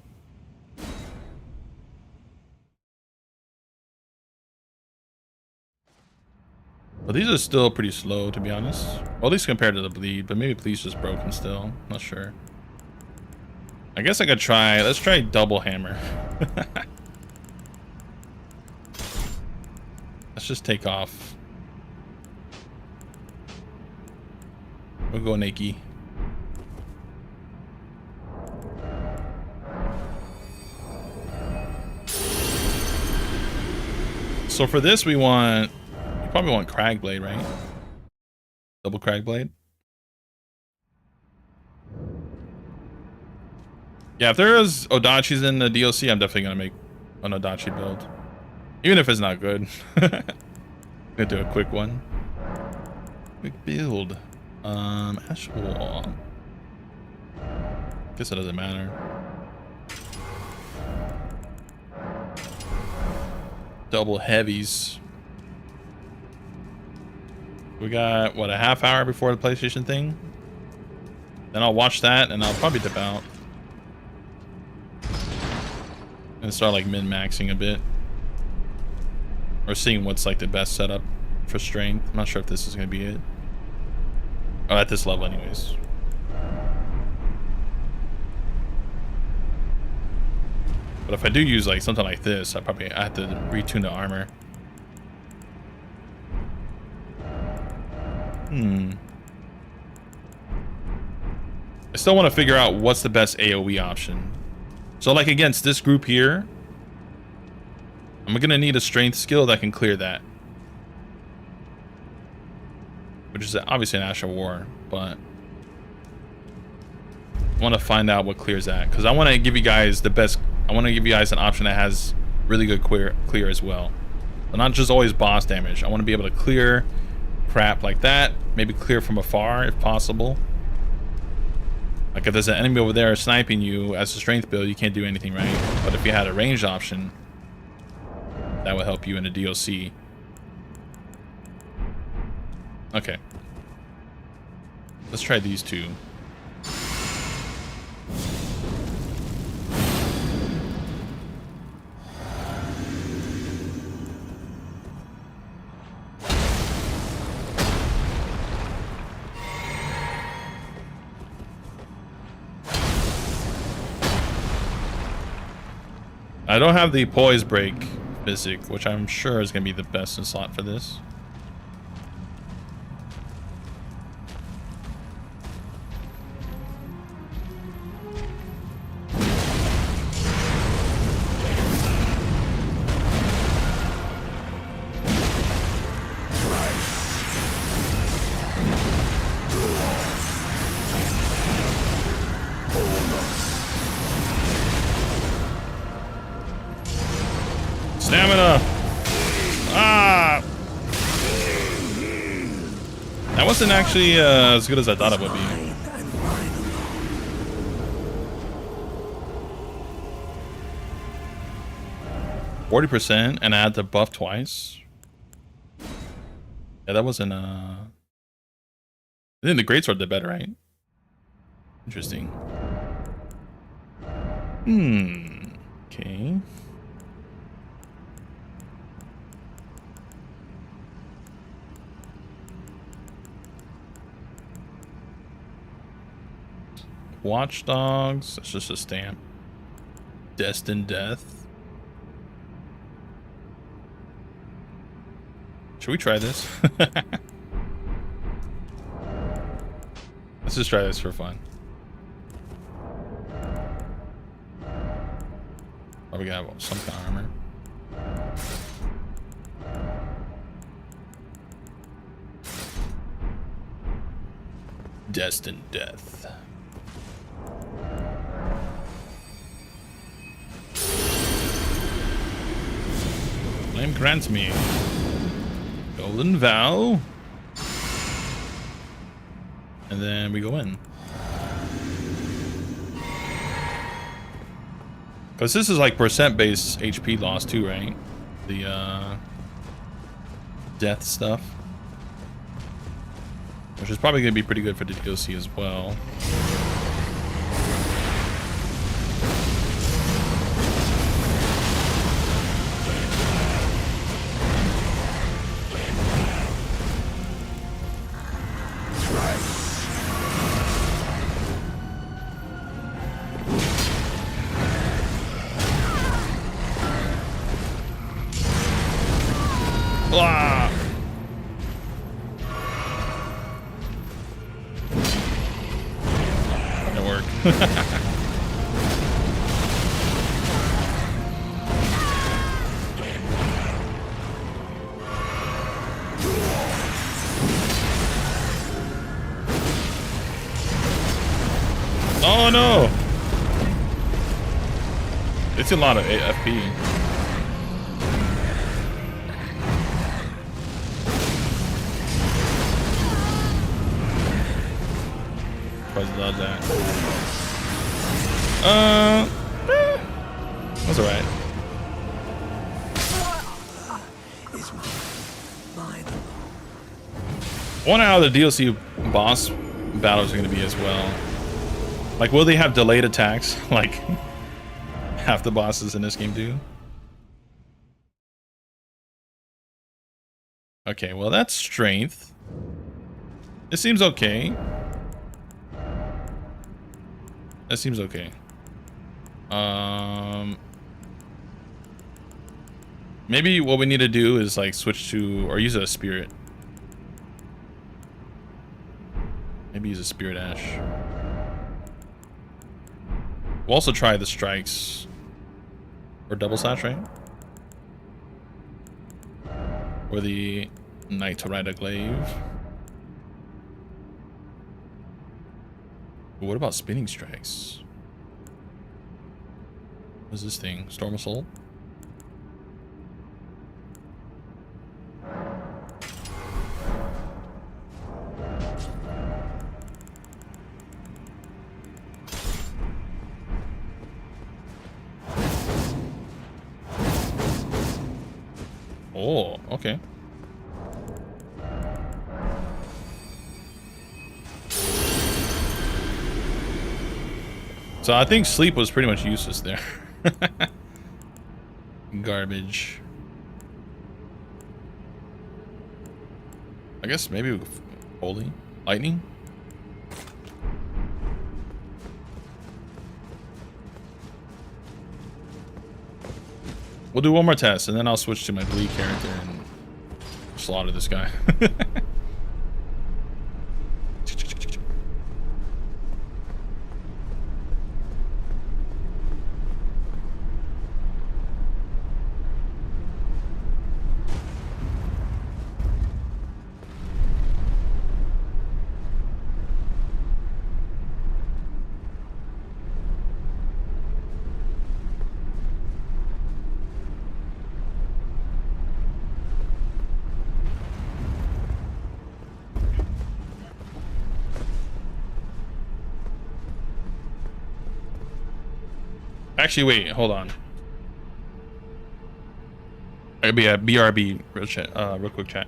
But these are still pretty slow, to be honest. Well, at least compared to the bleed, but maybe bleed's just broken still. Not sure. I guess I could try. Let's try double hammer. Let's just take off. We'll go Nakey. So for this, we want. You probably want Crag Blade, right? Double Crag Blade. Yeah, if there is Odachis in the DLC, I'm definitely gonna make an Odachi build, even if it's not good. Gonna do a quick one. Quick build. Ash Wall. Guess it doesn't matter. Double heavies. We got, what, a half hour before the PlayStation thing? Then I'll watch that and I'll probably dip out. And start like min-maxing a bit. Or seeing what's like the best setup for strength. I'm not sure if this is going to be it. Oh, at this level anyways. But if I do use like something like this, I have to retune the armor. I still want to figure out what's the best AoE option. So like against this group here, I'm gonna need a strength skill that can clear that. Which is obviously an Ash of War, but I want to find out what clears that. Because I want to give you guys the best, I want to give you guys an option that has really good clear as well. But not just always boss damage. I want to be able to clear crap like that, maybe clear from afar if possible. Like if there's an enemy over there sniping you as a strength build, you can't do anything, right? But if you had a ranged option, that would help you in the DLC. Okay, let's try these two. I don't have the poise break physic, which I'm sure is going to be the best in slot for this. Stamina! Ah! That wasn't actually as good as I thought it would be. 40%, and I had to buff twice. Yeah, that wasn't I think the greatsword did better, right? Interesting. Okay. Watchdogs. That's just a stamp. Destined Death. Should we try this? Let's just try this for fun. Oh, we got some kind of armor. Destined Death. Flame grants me Golden Vow, and then we go in. Because this is like percent-based HP loss too, right? The death stuff, which is probably going to be pretty good for the DLC as well. Blah. Didn't work. Oh no! It's a lot of AFP. Love that. That's alright. I wonder how the DLC boss battles are going to be as well. Like, will they have delayed attacks like half the bosses in this game do? Okay, well that's strength. It seems okay. That seems okay. Maybe what we need to do is like switch to, or use a spirit. Maybe use a spirit ash. We'll also try the strikes. Or double slash, right? Or the Knight to Ride a Glaive. But what about spinning strikes? What is this thing? Storm Assault? Oh, okay. So I think sleep was pretty much useless there. Garbage. I guess maybe holy lightning. We'll do one more test, and then I'll switch to my bleed character and slaughter this guy. Actually, wait, hold on. It'll be a BRB real quick chat.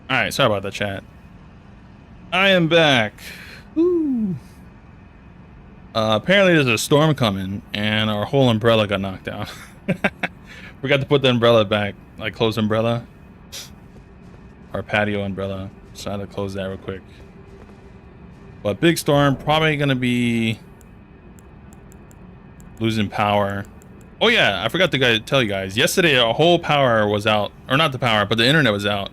All right, sorry about that, chat. I am back. Woo. Apparently there's a storm coming, and our whole umbrella got knocked down. Forgot to put the umbrella back, like close umbrella. Our patio umbrella. So I had to close that real quick. But big storm, probably gonna be losing power. Oh yeah, I forgot to tell you guys. Yesterday, our whole power was out, or not the power, but the internet was out.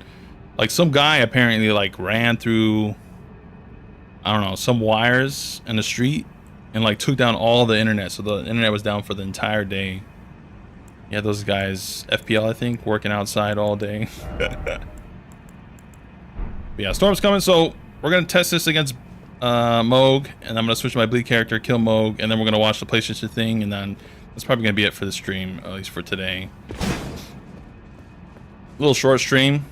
Like some guy apparently like ran through, I don't know, some wires in the street and like took down all the internet. So the internet was down for the entire day. Yeah, those guys, FPL I think, working outside all day. But yeah, storm's coming, so we're gonna test this against Moog, and I'm gonna switch my bleed character, kill Moog, and then we're gonna watch the PlayStation thing, and then that's probably gonna be it for the stream, at least for today. A little short stream,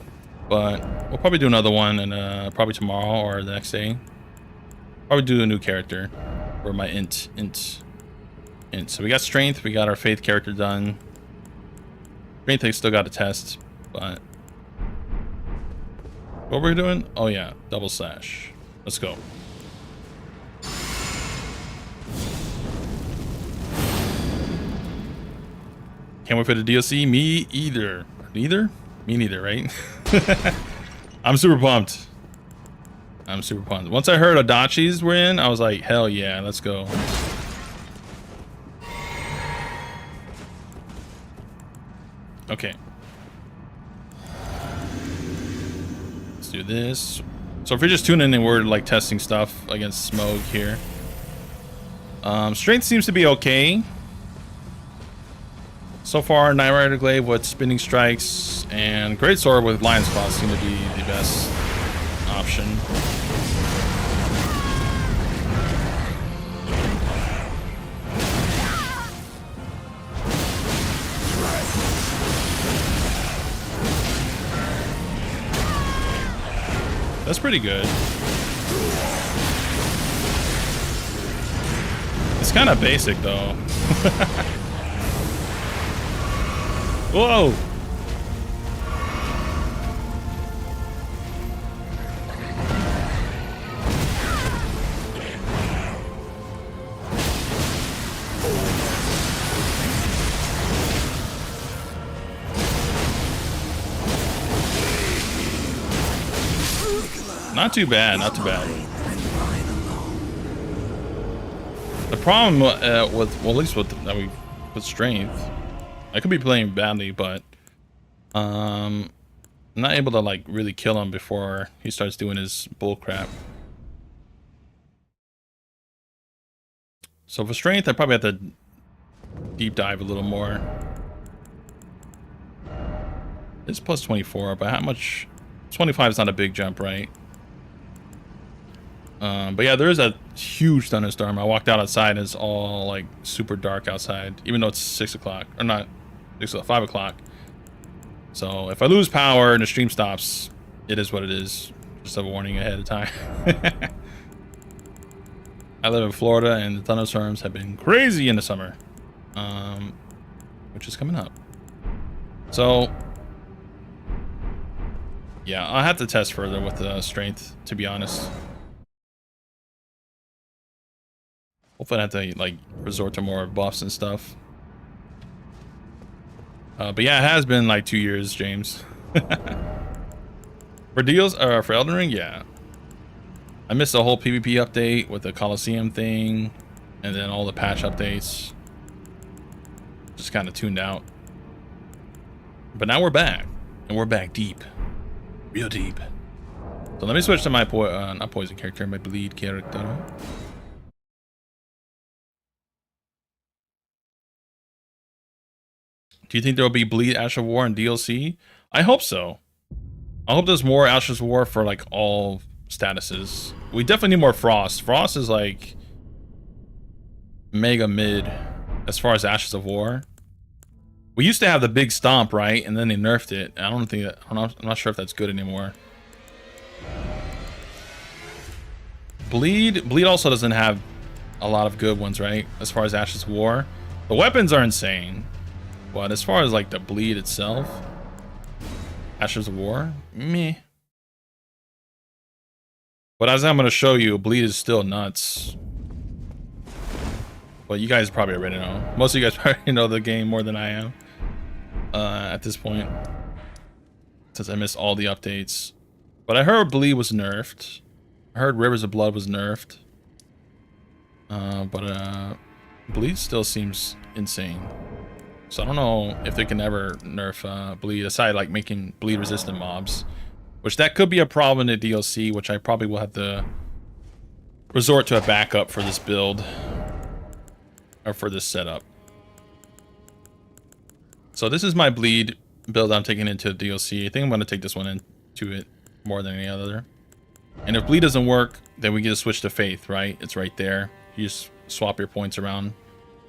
but we'll probably do another one, and probably tomorrow or the next day. Probably do a new character for my int. So we got strength, we got our faith character done. Strength I still got to test, but what we're doing? Oh yeah, double slash. Let's go. Can't wait for the DLC. Me either. Neither? Me neither, right? I'm super pumped. I'm super pumped. Once I heard Adachi's were in, I was like, hell yeah, let's go. Okay. Let's do this. So if you're just tuning in, we're like testing stuff against Smoke here. Strength seems to be okay. So far, Knight Rider Glaive with spinning strikes and Great Sword with Lion's Claw seem to be the best option. That's pretty good. It's kind of basic though. Whoa! Not too bad, not too bad. The problem with, well, at least with strength, I could be playing badly, but I'm not able to like really kill him before he starts doing his bull crap. So for strength, I probably have to deep dive a little more. It's plus 24, but how much? 25 is not a big jump, right? But yeah, there is a huge thunderstorm. I walked outside and it's all like super dark outside, even though it's 6 o'clock, or not 6 o'clock, 5 o'clock. So if I lose power and the stream stops, it is what it is. Just a warning ahead of time. I live in Florida and the thunderstorms have been crazy in the summer, which is coming up. So yeah, I'll have to test further with the strength, to be honest. Hopefully I have to like resort to more buffs and stuff. But yeah, it has been like 2 years, James. For deals, for Elden Ring, yeah. I missed the whole PvP update with the Coliseum thing, and then all the patch updates. Just kind of tuned out. But now we're back, and we're back deep, real deep. So let me switch to my not poison character, my bleed character. Do you think there will be Bleed Ash of War in DLC? I hope so. I hope there's more Ashes of War for like all statuses. We definitely need more Frost. Frost is like mega mid as far as Ashes of War. We used to have the big stomp, right? And then they nerfed it. I don't think that, I'm not sure if that's good anymore. Bleed also doesn't have a lot of good ones, right? As far as Ashes of War. The weapons are insane. But as far as like the bleed itself, Ashes of War, meh. But as I'm going to show you, bleed is still nuts. But you guys probably already know. Most of you guys probably know the game more than I am at this point, since I missed all the updates. But I heard bleed was nerfed. I heard Rivers of Blood was nerfed. But bleed still seems insane. So I don't know if they can ever nerf bleed, aside like making bleed resistant mobs. Which that could be a problem in the DLC, which I probably will have to resort to a backup for this build. Or for this setup. So this is my bleed build I'm taking into DLC. I think I'm going to take this one into it more than any other. And if bleed doesn't work, then we get to switch to faith, right? It's right there. You just swap your points around.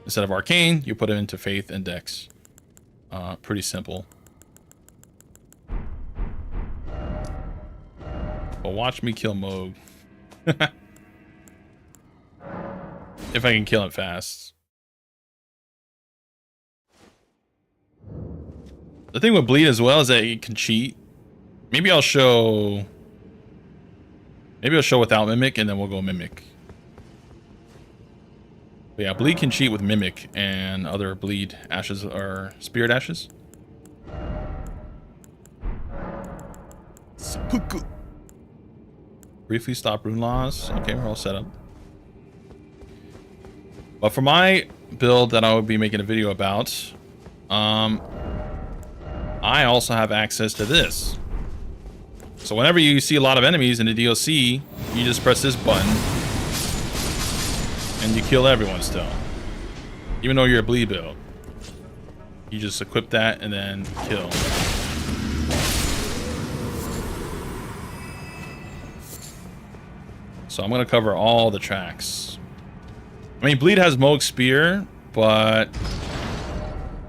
Instead of arcane, you put it into faith and dex. Pretty simple. But watch me kill Moog. If I can kill it fast. The thing with bleed as well is that it can cheat. Maybe I'll show without mimic, and then we'll go mimic. But yeah, bleed can cheat with mimic and other bleed ashes or spirit ashes. Seppuku. Briefly stop rune laws. Okay, we're all set up. But for my build that I would be making a video about, I also have access to this. So whenever you see a lot of enemies in the DLC, you just press this button and you kill everyone still. Even though you're a bleed build. You just equip that and then kill. So I'm going to cover all the tracks. I mean, bleed has Moog Spear, but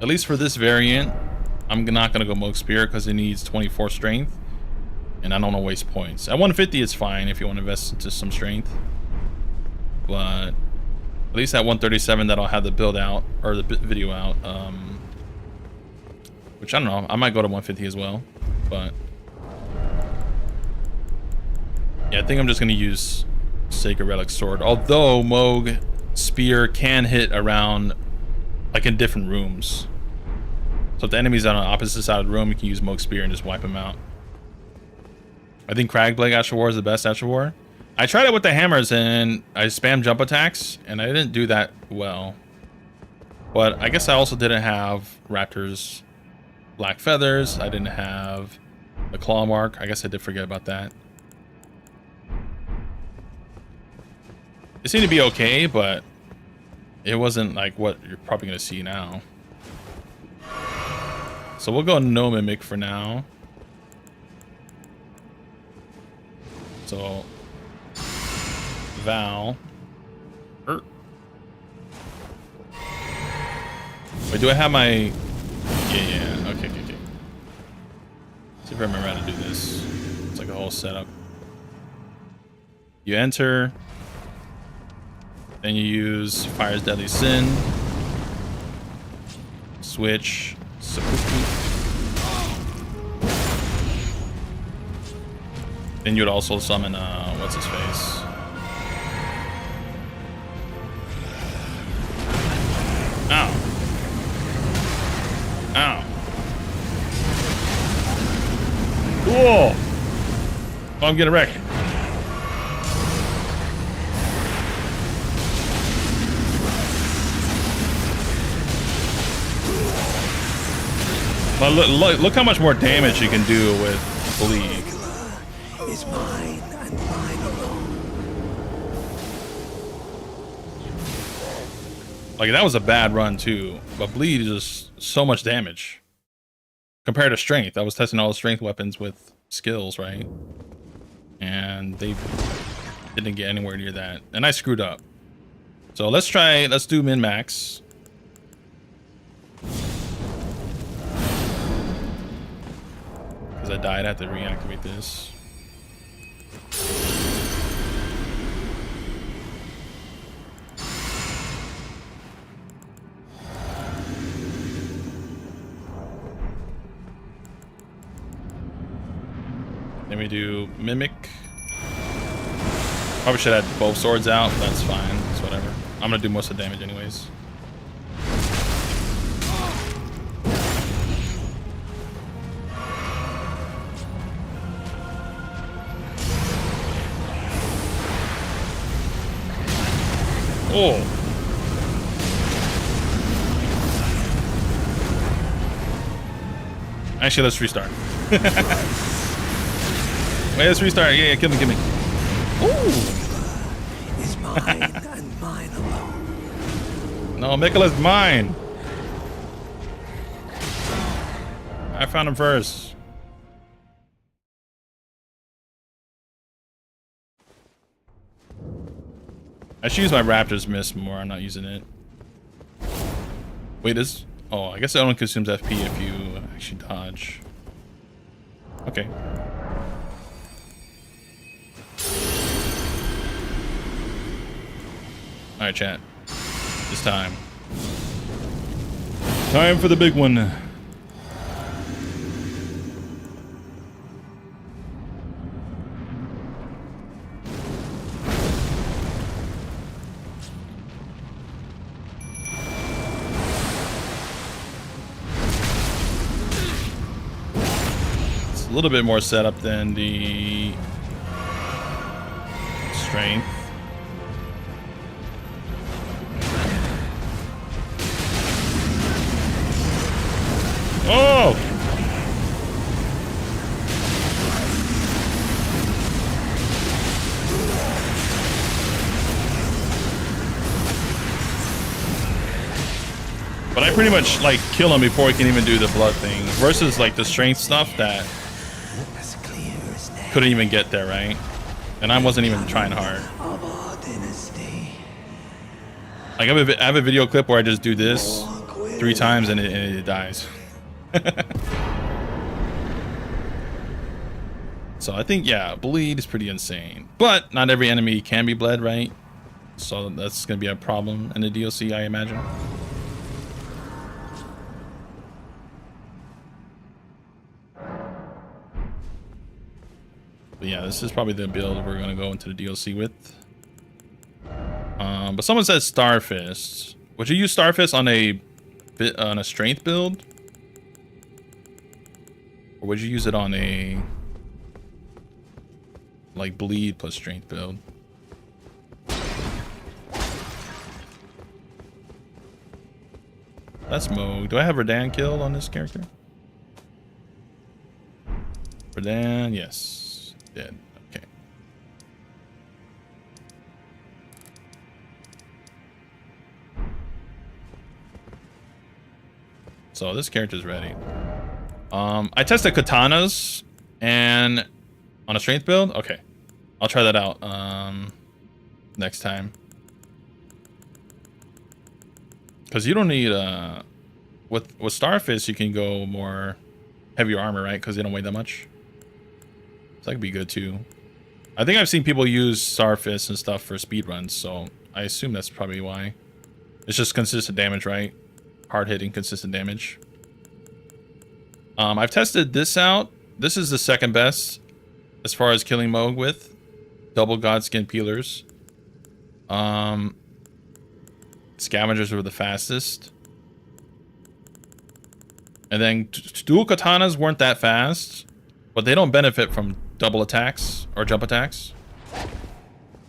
at least for this variant, I'm not going to go Moog Spear because it needs 24 strength. And I don't want to waste points. At 150, it's fine if you want to invest into some strength. But at least at 137, that'll have the build out, or the video out. Which I don't know. I might go to 150 as well. But yeah, I think I'm just going to use Sacred Relic Sword. Although Moog Spear can hit around, like in different rooms. So if the enemy's on the opposite side of the room, you can use Moog Spear and just wipe them out. I think Cragblade Ash of War is the best Ash of War. I tried it with the hammers and I spammed jump attacks and I didn't do that well. But I guess I also didn't have Raptor's Black Feathers. I didn't have the Claw Mark. I guess I did forget about that. It seemed to be okay, but it wasn't like what you're probably going to see now. So we'll go no mimic for now. So Val. Wait, do I have my? Yeah. Okay. See if I remember how to do this. It's like a whole setup. You enter. Then you use Fire's Deadly Sin. Switch. Seppuku. Then you would also summon, what's his face? Ow. Ow. Cool. Oh, I'm getting wrecked. But look how much more damage you can do with bleed. Is mine and mine alone. Like that was a bad run too, but bleed is just so much damage compared to strength. I was testing all the strength weapons with skills, right? And they didn't get anywhere near that, and I screwed up. So let's do min max. Because I died, I have to reactivate this. Then we do mimic. Probably should have had both swords out, but that's fine. It's whatever. I'm gonna do most of the damage anyways. Oh. Actually, let's restart. Wait, let's restart. Yeah, kill me. Ooh. Is mine and mine alone. No, Mikola's mine. I found him first. I should use my Raptor's Mist more. I'm not using it. Wait, this... Oh, I guess it only consumes FP if you actually dodge. Okay. Alright, chat. It's time. Time for the big one. A little bit more setup than the strength. Oh! But I pretty much like kill him before he can even do the blood thing versus like the strength stuff that couldn't even get there, right? And I wasn't even trying hard. Like I have a video clip where I just do this 3 times and it dies. So I think, yeah, bleed is pretty insane. But not every enemy can be bled, right? So that's going to be a problem in the DLC, I imagine. But yeah, this is probably the build we're gonna go into the DLC with. But someone said Starfist. Would you use Starfist on a strength build, or would you use it on a like bleed plus strength build? That's Moog. Do I have Radan killed on this character? Radan, yes. Dead. Okay. So this character's ready. I tested katanas and on a strength build. Okay, I'll try that out next time. Because you don't need with Starfist you can go more heavier armor, right? Because they don't weigh that much. So that could be good too. I think I've seen people use Starfist and stuff for speed runs, so I assume that's probably why. It's just consistent damage, right? Hard hitting, consistent damage. I've tested this out. This is the second best as far as killing Moog with double Godskin peelers. Scavengers were the fastest. And then dual katanas weren't that fast, but they don't benefit from double attacks or jump attacks.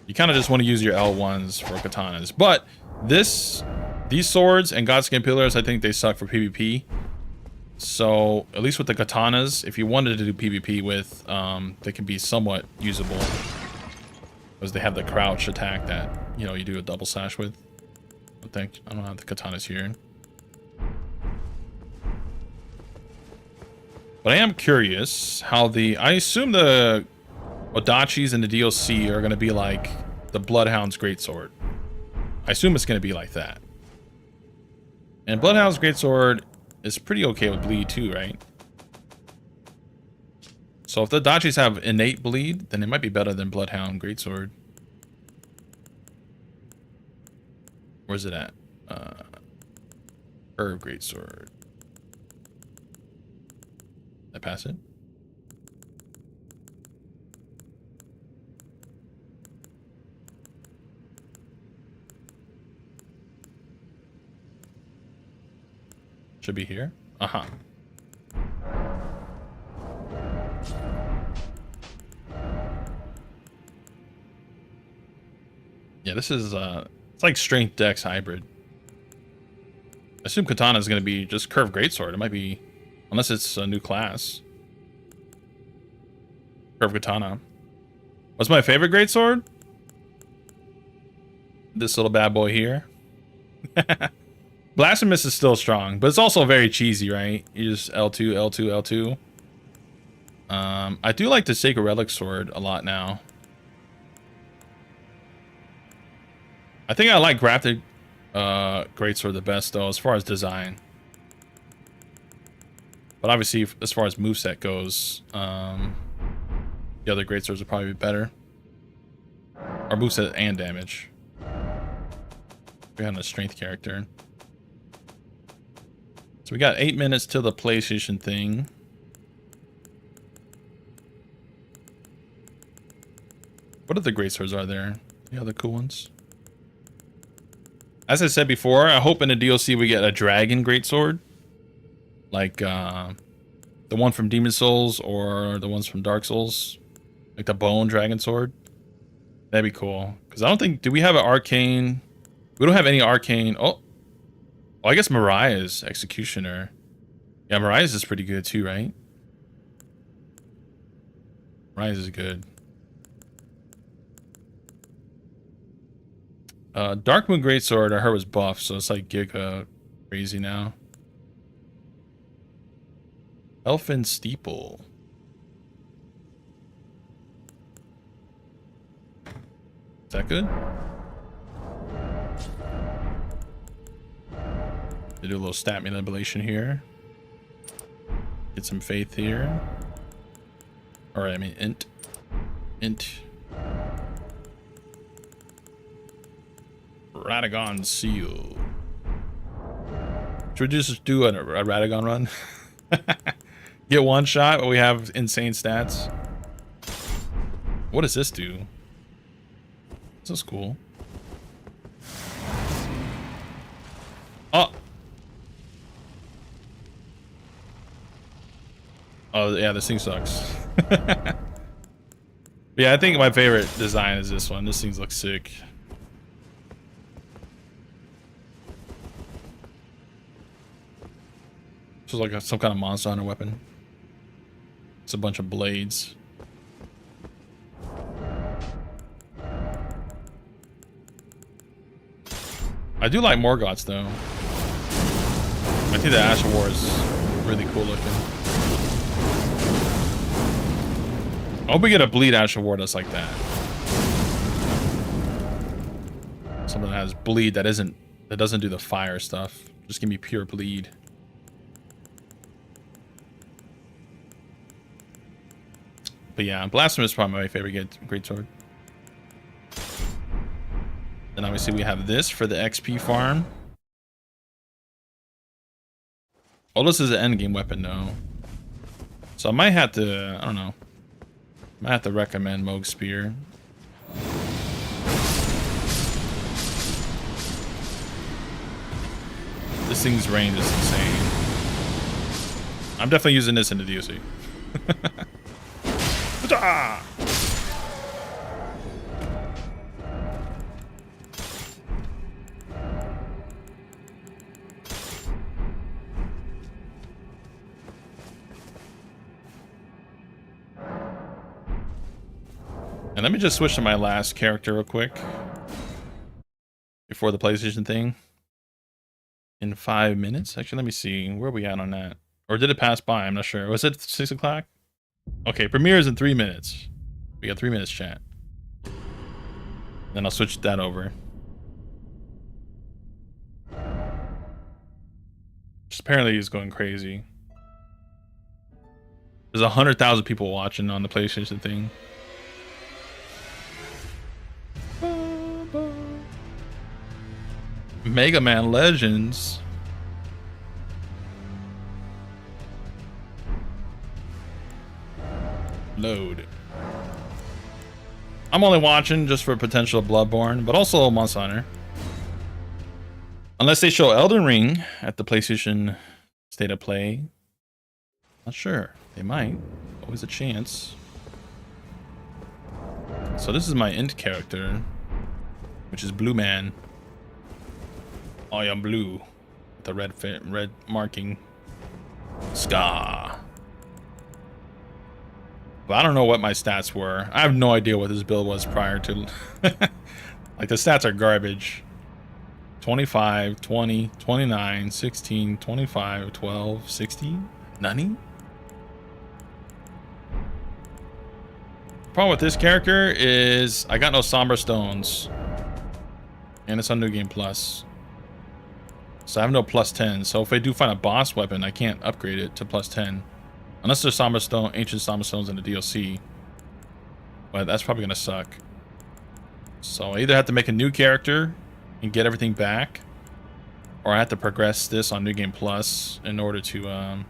You kind of just want to use your L1s for katanas. But these swords and Godskin pillars, I think they suck for PvP. So at least with the katanas, if you wanted to do PvP with, they can be somewhat usable. Because they have the crouch attack that, you know, you do a double slash with. I don't have the katanas here. But I am curious how I assume the Odachis in the DLC are going to be like the Bloodhound's Greatsword. I assume it's going to be like that. And Bloodhound's Greatsword is pretty okay with bleed too, right? So if the Odachis have innate bleed, then it might be better than Bloodhound Greatsword. Where's it at? Herb Greatsword. I pass it? Should be here. Uh-huh. Yeah, this is it's like strength dex hybrid. I assume katana is going to be just curved greatsword. It might be, unless it's a new class. Curved katana. What's my favorite greatsword? This little bad boy here. Blasphemous is still strong, but it's also very cheesy, right? You just L2, L2, L2. I do like the Sacred Relic sword a lot now. I think I like grafted greatsword the best though, as far as design. But obviously, as far as moveset goes, the other greatswords would probably be better. Or moveset and damage. We have a strength character. So we got 8 minutes till the PlayStation thing. What other greatswords are there? The other cool ones? As I said before, I hope in the DLC we get a dragon greatsword. Like the one from Demon Souls or the ones from Dark Souls. Like the bone dragon sword. That'd be cool. Because I don't think... Do we have an arcane... We don't have any arcane... Oh! Well, I guess Mariah's Executioner. Yeah, Mariah's is pretty good too, right? Mariah's is good. Darkmoon Greatsword I heard was buff, so it's like giga crazy now. Elfin Steeple. Is that good? They do a little stat manipulation here. Get some faith here. Alright, I mean int. Int. Radagon Seal. Should we just do a Radagon run? Get one shot, but we have insane stats. What does this do? This is cool. Oh! Oh, yeah, this thing sucks. Yeah, I think my favorite design is this one. This thing looks sick. This is like some kind of monster hunter weapon. It's a bunch of blades. I do like Morgoth's though. I think the Ash War is really cool looking. I hope we get a bleed Ash War that's like that. Something that has bleed that doesn't do the fire stuff. Just give me pure bleed. But yeah, Blasphemous is probably my favorite greatsword. And obviously we have this for the XP farm. Oh, this is an endgame weapon though. So I might have to, I don't know. I might have to recommend Moog Spear. This thing's range is insane. I'm definitely using this in the DLC. And let me just switch to my last character real quick before the PlayStation thing. In 5 minutes? Actually, let me see. Where are we at on that? Or did it pass by? I'm not sure. Was it 6 o'clock? Okay, premiere is in 3 minutes. We got 3 minutes chat. Then I'll switch that over. Just apparently he's going crazy. There's 100,000 people watching on the PlayStation thing. Mega Man Legends. Load. I'm only watching just for potential Bloodborne, but also Monster Hunter. Unless they show Elden Ring at the PlayStation State of play. Not sure. They might. Always a chance. So this is my int character, which is Blue Man. I am blue. With the red marking. Ska. But I don't know what my stats were. I have no idea what this build was prior to. Like, the stats are garbage. 25, 20, 29, 16, 25, 12, 16, 90? Problem with this character is I got no somber stones. And it's on New Game Plus. So I have no plus 10. So if I do find a boss weapon, I can't upgrade it to plus 10. Unless there's somber stone, ancient somber stones in the DLC. But that's probably gonna suck. So I either have to make a new character and get everything back, or I have to progress this on New Game Plus in order to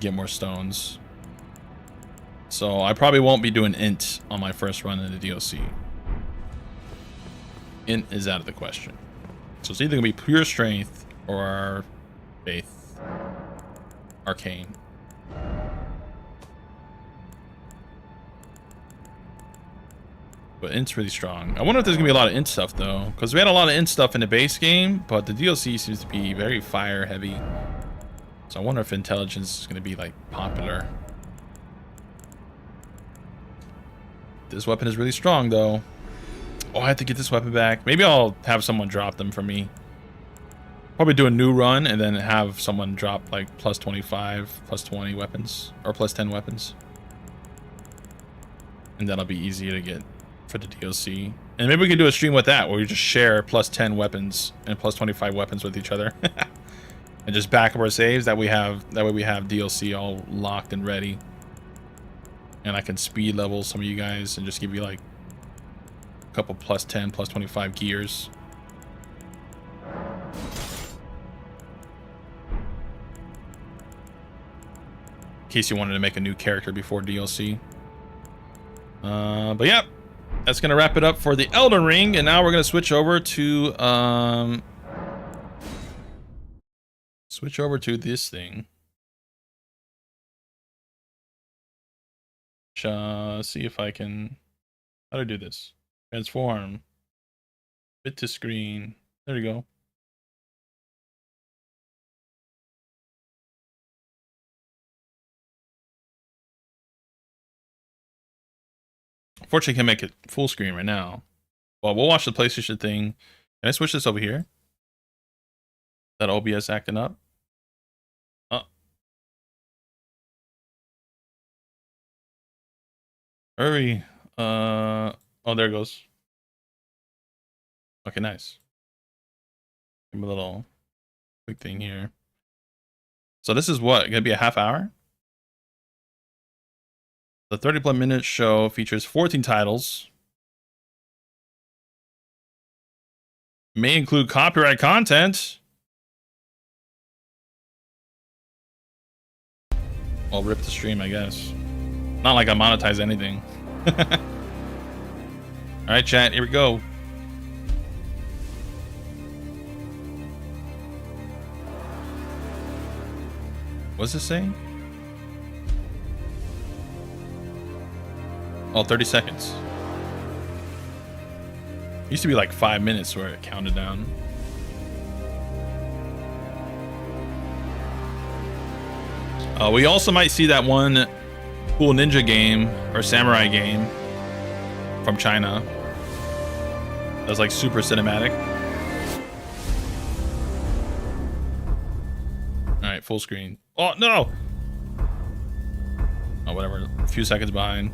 get more stones. So I probably won't be doing int on my first run in the DLC. Int is out of the question. So it's either gonna be pure strength or faith. Arcane. But int's really strong. I wonder if there's gonna be a lot of int stuff though, because we had a lot of int stuff in the base game, but the DLC seems to be very fire heavy. So I wonder if intelligence is gonna be like popular. This weapon is really strong though. Oh, I have to get this weapon back. Maybe I'll have someone drop them for me. Probably do a new run and then have someone drop like plus 25, plus 20 weapons, or plus 10 weapons. And that'll be easier to get for the DLC. And maybe we can do a stream with that where we just share plus 10 weapons and plus 25 weapons with each other. And just back up our saves that way we have DLC all locked and ready. And I can speed level some of you guys and just give you like a couple plus 10, plus 25 gears. In case you wanted to make a new character before DLC. But yeah, that's gonna wrap it up for the Elden Ring, and now we're gonna switch over to this thing. See if I can. How do I do this? Transform. Bit to screen. There we go. Unfortunately, I can't make it full screen right now. Well, we'll watch the PlayStation thing. Can I switch this over here? That OBS acting up? Oh. Hurry. Oh, there it goes. Okay, nice. Give me a little quick thing here. So this is what? Gonna be a half hour? The 30-minute show features 14 titles. May include copyright content. I'll rip the stream, I guess. Not like I monetize anything. Alright, chat, here we go. What's this saying? Oh, 30 seconds. Used to be like 5 minutes where it counted down. We also might see that one cool ninja game or samurai game from China. That's like super cinematic. Alright, full screen. Oh, no! Oh, whatever. A few seconds behind.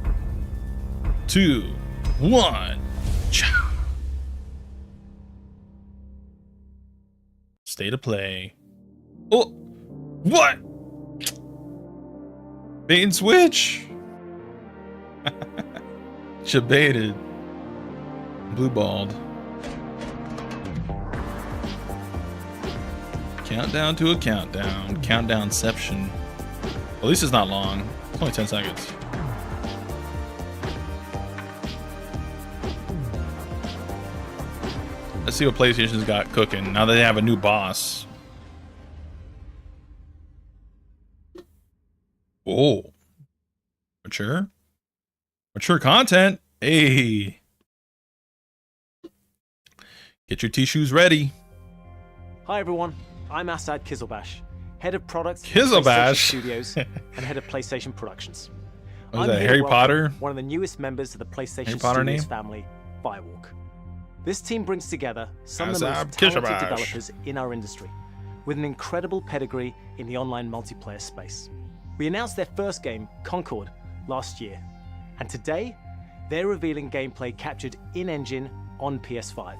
2, 1. Ciao. State of play. Oh, what? Bait and switch. Baited. Blue balled. Countdown to a countdown. Countdownception. At least it's not long. It's only 10 seconds. Let's see what PlayStation's got cooking now that they have a new boss. Whoa. Mature content. Hey. Get your tissues ready. Hi everyone, I'm Asad Kizilbash, head of products at Kizilbash? PlayStation Studios and head of PlayStation Productions. Was I'm that here to Harry welcome Potter? One of the newest members of the PlayStation Harry Potter Studios name? family, Firewalk. This team brings together some of the Asad most talented Kizilbash. developers in our industry, with an incredible pedigree in the online multiplayer space. We announced their first game, Concord, last year, and today they're revealing gameplay captured in-engine on PS5.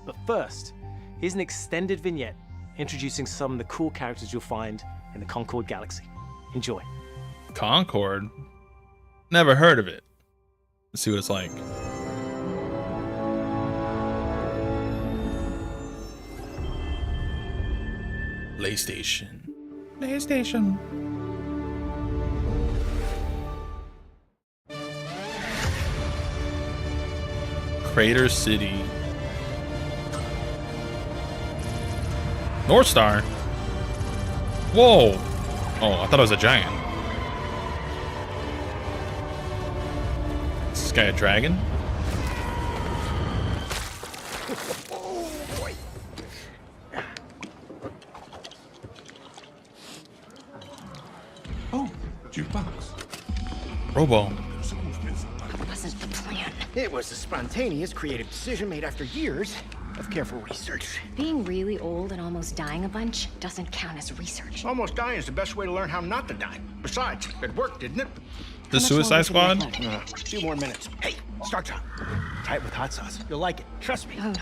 But first, here's an extended vignette introducing some of the cool characters you'll find in the Concord galaxy. Enjoy. Concord? Never heard of it. Let's see what it's like. PlayStation. Crater City. North Star. Whoa. Oh, I thought it was a giant. Is this guy a dragon? Oh, jukebox. Robo. Wasn't the plan. It was a spontaneous, creative decision made after years of careful research. Being really old and almost dying a bunch doesn't count as research. Almost dying is the best way to learn how not to die. Besides, it worked, didn't it? The much Suicide longer should we Squad? upload? A few more minutes. Hey, start time. Try it with hot sauce. You'll like it. Trust me. No.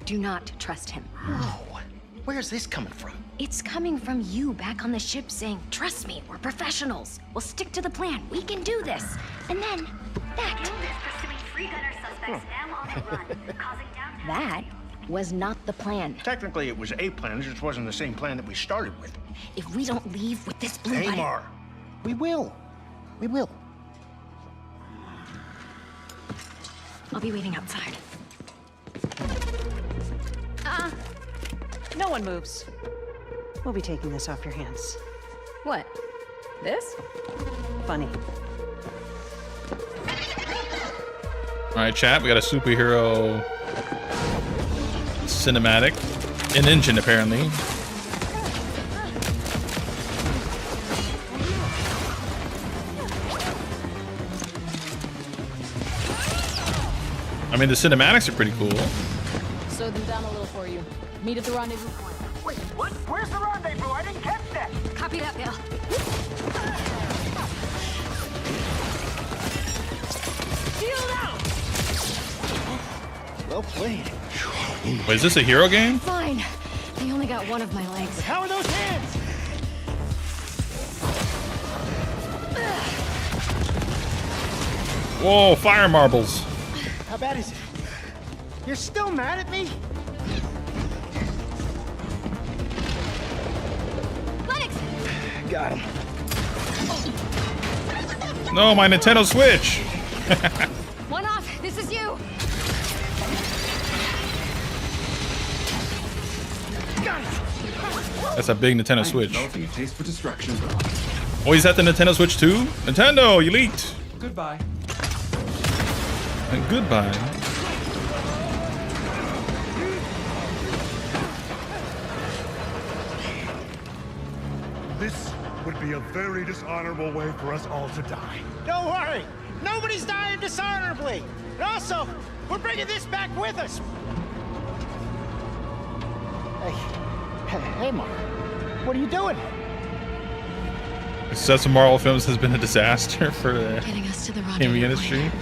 Do not trust him. Whoa. Where's this coming from? It's coming from you back on the ship saying, trust me, we're professionals. We'll stick to the plan. We can do this. And then, that. That was not the plan. Technically, it was a plan. It just wasn't the same plan that we started with. If we don't leave with this blue button... Amar. We will. We will. I'll be waiting outside. No one moves. We'll be taking this off your hands. What? This? Funny. Alright, chat, we got a superhero cinematic. An engine, apparently. I mean, the cinematics are pretty cool. Slow them down a little for you. Meet at the rendezvous point. Wait, what? Where's the rendezvous? I didn't catch that. Copy that, Bill. Well played. Wait, is this a hero game? Fine. They only got one of my legs. How are those hands? Whoa, fire marbles. How bad is it? You're still mad at me? Lennox! Got him. No, my Nintendo Switch. One off. This is you. Got it. That's a big Nintendo Switch. Developing a taste for destruction. Oh, he's at the Nintendo Switch too? Nintendo, you leaked. Goodbye. And goodbye. This would be a very dishonorable way for us all to die. Don't worry. Nobody's dying dishonorably. And also, we're bringing this back with us. Hey, Mark. What are you doing? The success of Marvel films has been a disaster for the Getting us to the gaming rendezvous industry. point.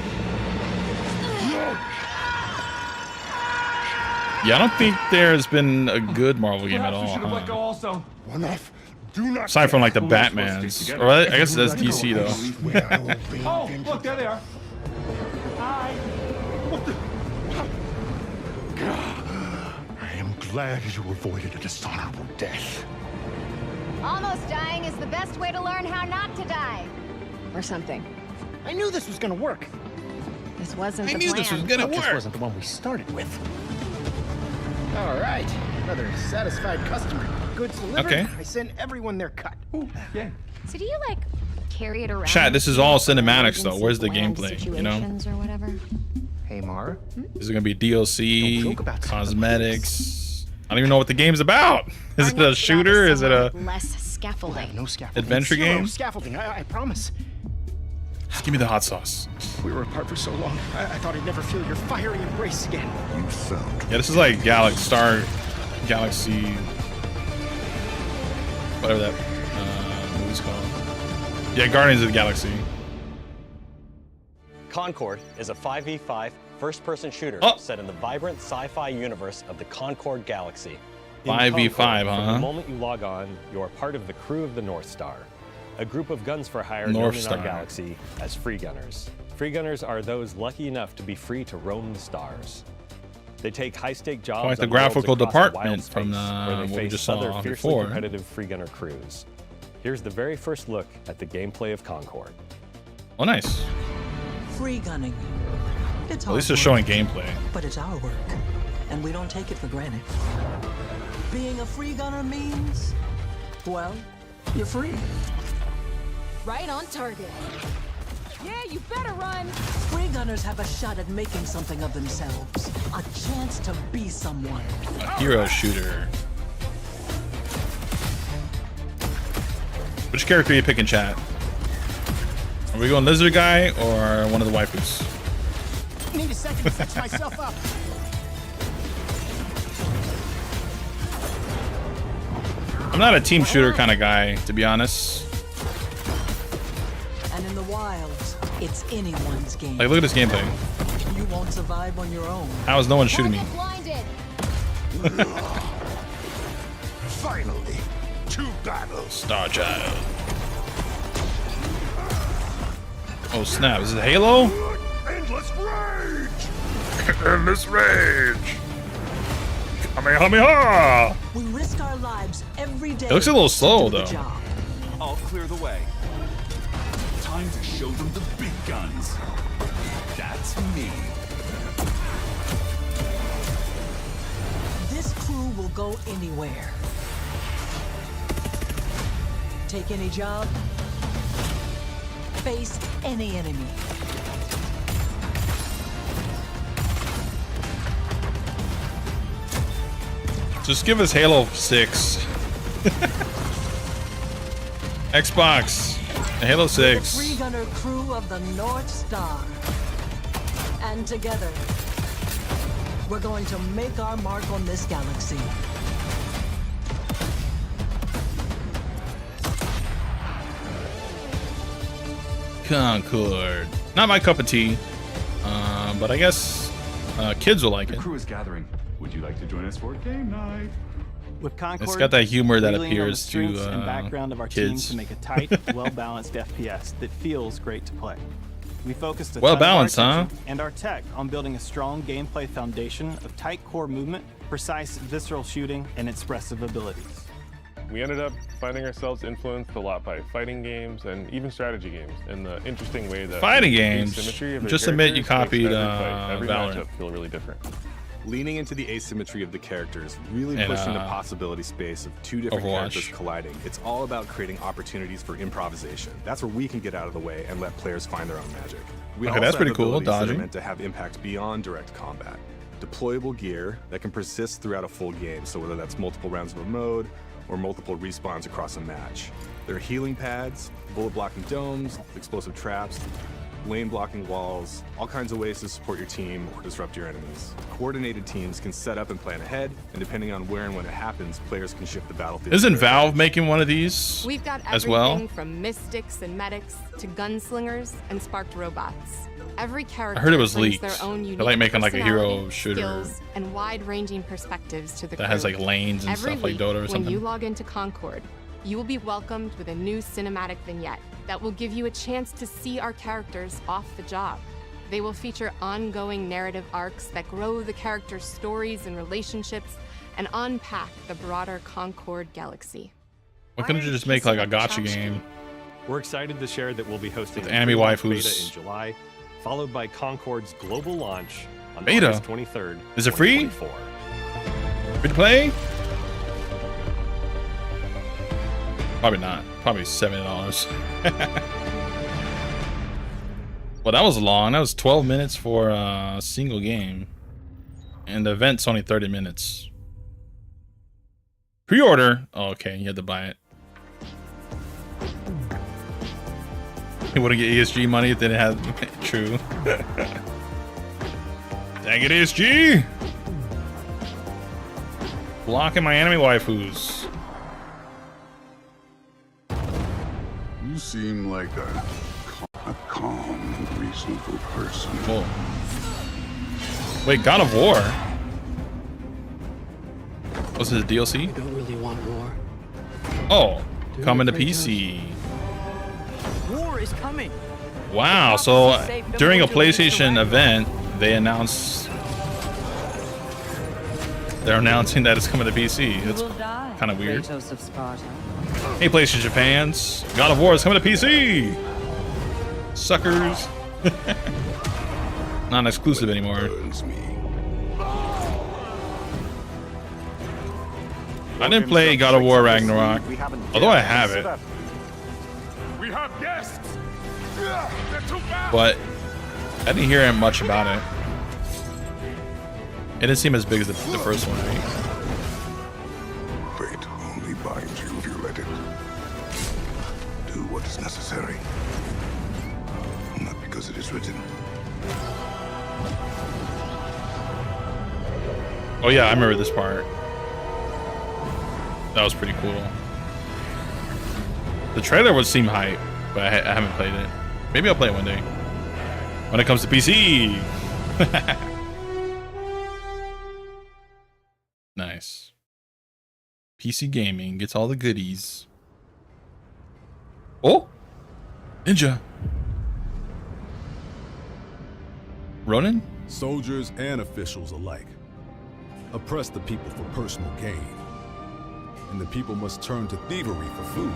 Yeah, I don't think there's been a good Marvel game at Perhaps we all. should have let go Huh? also. One off. Do not. Aside from like the Well, let's stick Batmans. together. Or I guess that's DC though. Where I will bring Oh, vengeance. look, there they are. Hi. What the? I am glad you avoided a dishonorable death. Almost dying is the best way to learn how not to die. Or something. I knew this was gonna work. This wasn't I the knew plan. this was gonna This work. wasn't the one we started with. All right, another satisfied customer. Goods delivered. Okay. I sent everyone their cut. Ooh, yeah. So do you like carry it around? Chat, this is all for cinematics though. emergency Where's the bland gameplay? You know? situations or whatever? Hey, Mara. Is it gonna be DLC, Don't joke about cosmetics? I don't even know what the game's about. Is it Our a next shooter? job Is it a less scaffolding? No scaffolding. adventure Zero game? scaffolding. I promise. Just give me the hot sauce. We were apart for so long. I thought I'd never feel your fiery embrace again. You sound Yeah, this is like Galaxy, whatever that movie's called. Yeah, Guardians of the Galaxy. Concord is a 5v5 first-person shooter set in the vibrant sci-fi universe of the Concord Galaxy. In 5v5, Concord, huh? From the moment you log on, you are part of the crew of the North Star, a group of guns for hire known North in Star. our galaxy as free gunners. Free gunners are those lucky enough to be free to roam the stars. They take high-stake jobs Quite the on worlds graphical across the wild department from space, where what they we face just saw other fiercely before. competitive free gunner crews. Here's the very first look at the gameplay of Concord. Oh, nice. Free gunning. It's At least hard it's showing work, gameplay. but it's our work, and we don't take it for granted. Being a free gunner means, well, you're free. Right on target. Yeah, you better run. Free gunners have a shot at making something of themselves, a chance to be someone. A hero shooter. Which character are you picking, chat? Are we going lizard guy or one of the waifus? Need a second to fix myself up. I'm not a team shooter kind of guy, to be honest. And in the wilds, it's anyone's game. Like, look at this gameplay. You won't survive on your own. How is no one shooting me? Blinded. finally 2 battles. Star Child. Oh snap! Is it Halo? Endless rage. Endless rage. Kamehameha! We risk our lives every day. It looks a little slow to do the though. job. I'll clear the way. Time to show them the big guns. That's me. This crew will go anywhere. Take any job. Face any enemy. Just give us Halo 6. Xbox. Halo The 6. free gunner crew of the North Star. And together, we're going to make our mark on this galaxy. Concord. Not my cup of tea. But I guess kids will like The it. crew is gathering. Would you like to join us for game night? With Concord, It's got that humor that we lean on the appears strengths to and background of our team kids. to make a tight, well-balanced FPS that feels great to play. We focused a Well ton of our balanced, huh? attention and our tech on building a strong gameplay foundation of tight core movement, precise visceral shooting, and expressive abilities. We ended up finding ourselves influenced a lot by fighting games and even strategy games in the interesting way that Fighting the games? asymmetry of their Just admit you characters makes copied, every Valorant. matchup feel really different. Leaning into the asymmetry of the characters, really And, pushing the possibility space of 2 different Overwatch. characters colliding. It's all about creating opportunities for improvisation. That's where we can get out of the way and let players find their own magic. We Okay, also that's have pretty cool, abilities that are dodging. meant to have impact beyond direct combat. Deployable gear that can persist throughout a full game, so whether that's multiple rounds of a mode or multiple respawns across a match. There are healing pads, bullet blocking domes, explosive traps, lane blocking walls, all kinds of ways to support your team or disrupt your enemies. Coordinated teams can set up and plan ahead, and depending on where and when it happens, players can shift the battlefield. Isn't Valve making one of these We've got as everything well? from mystics and medics to gunslingers and sparked robots. Every character I heard it was brings leaked. their own They're unique like making like a hero personality, shooter skills, and wide-ranging perspectives to the that has crew. like lanes and Every stuff like week, Dota or when something. you log into Concord, you will be welcomed with a new cinematic vignette that will give you a chance to see our characters off the job. They will feature ongoing narrative arcs that grow the characters' stories and relationships and unpack the broader Concord galaxy. Why couldn't you just make like a gotcha game? We're excited to share that we'll be hosting With a anime pre-launch waifus. beta in July, followed by Concord's global launch on Beta? August 23rd. Is it free? 2024. Free to play? Probably not. Probably $70. Well, that was long. That was 12 minutes for a single game. And the event's only 30 minutes. Pre-order? Oh, okay, you had to buy it. You wouldn't get ESG money if they didn't have... True. Dang it, ESG! Blocking my enemy waifus. You seem like a calm and reasonable person. Whoa. Wait, God of War? Was it a DLC? You don't really want war. Oh, coming to PC. War is coming. Wow, so during a PlayStation event, they're announcing that it's coming to PC. That's kind of weird. Hey, PlayStation fans, God of War is coming to PC. Suckers. Not exclusive anymore. I didn't play God of War Ragnarok, although I have it. We have guests. But I didn't hear much about it. It didn't seem as big as the first one, right? Fate only binds you if you let it. Do what is necessary. Not because it is written. Oh yeah, I remember this part. That was pretty cool. The trailer would seem hype, but I haven't played it. Maybe I'll play it one day. When it comes to PC. Nice. PC gaming gets all the goodies. Oh! Ninja! Ronin? Soldiers and officials alike oppress the people for personal gain. And the people must turn to thievery for food.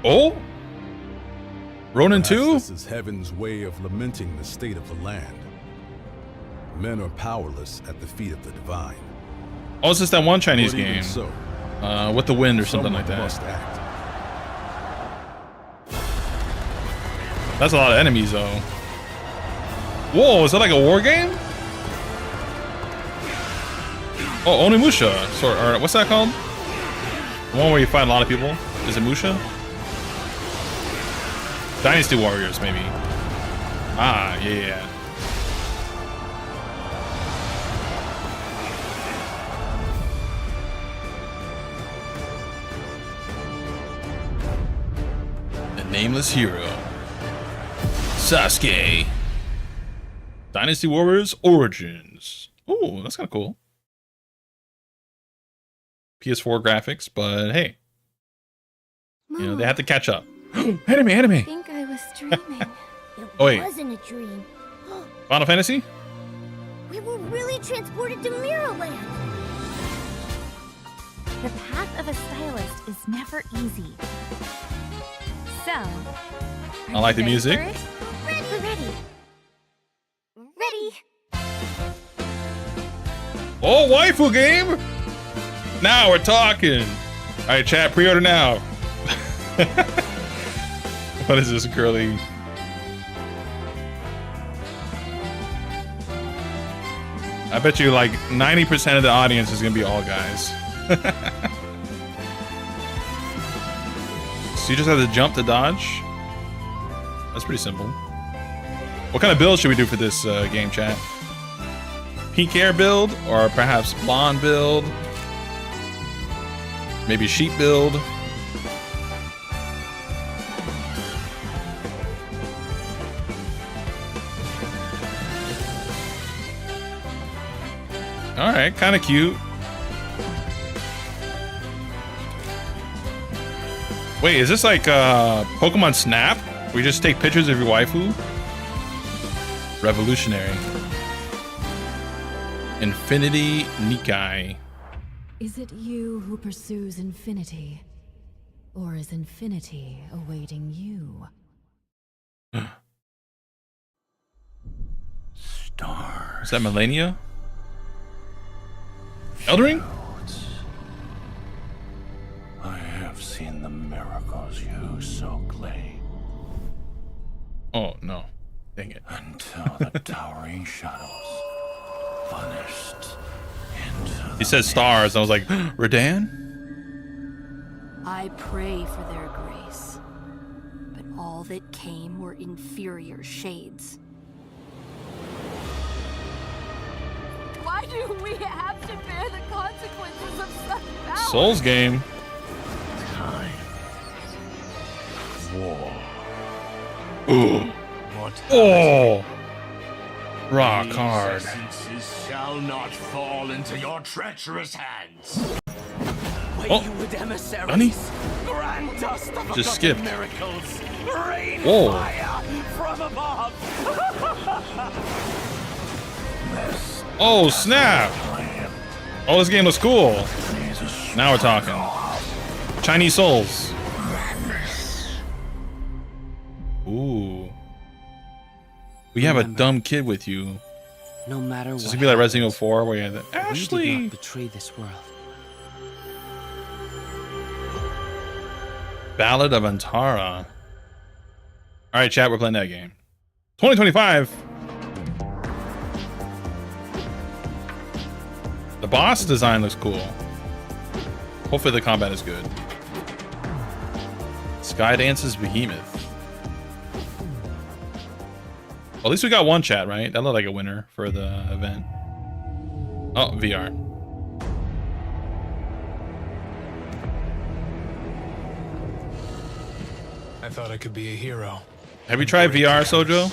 Oh? Ronin 2? This is heaven's way of lamenting the state of the land. Men are powerless at the feet of the divine. Oh, it's just that one Chinese But even game. so, with the wind or something like that. must act. That's a lot of enemies, though. Whoa, is that like a war game? Oh, Onimusha. Or what's that called? The one where you fight a lot of people? Is it Musha? Dynasty Warriors, maybe. Ah, yeah. The Nameless Hero. Sasuke. Dynasty Warriors Origins. Ooh, that's kind of cool. PS4 graphics, but hey. You know, they have to catch up. Anime. I think I was dreaming. Oh, wait. Wasn't a dream. Final Fantasy? We were really transported to Mirrorland. The path of a stylist is never easy. So, I like the music. We're ready. Ready. Oh, waifu game? Now we're talking. All right, chat, pre-order now. What is this girly? I bet you like 90% of the audience is gonna be all guys. So you just have to jump to dodge? That's pretty simple. What kind of build should we do for this game, chat? Pink hair build, or perhaps blonde build? Maybe sheep build? All right, kind of cute. Wait, is this like Pokemon Snap? Where you just take pictures of your waifu? Revolutionary. Infinity Nikai. Is it you who pursues infinity? Or is infinity awaiting you? Is that Millennia? Elden Ring? I have seen the miracles you so claim. Oh no. Dang it. Until the towering shadows vanished into He said stars. I was like, Radan? I pray for their grace, but all that came were inferior shades. Why do we have to bear the consequences of such power? Souls game. time. War. Ooh. Oh. Rock hard. These essences shall not fall into your treacherous hands. Oh, honey. Grant us the Just skipped. miracles. Rain Whoa. fire from above. Oh, snap. Oh, this game was cool. Now we're talking. Chinese Souls. Ooh. We have a dumb kid with you. No matter So what. this could be like Resident Evil 4 where you have the We did Ashley. not betray this world. Ballad of Antara. Alright, chat, we're playing that game. 2025. The boss design looks cool. Hopefully the combat is good. Skydance's Behemoth. Well, at least we got one chat, right? That looked like a winner for the event. Oh, VR. I thought I could be a hero. Have you tried VR, Sojo?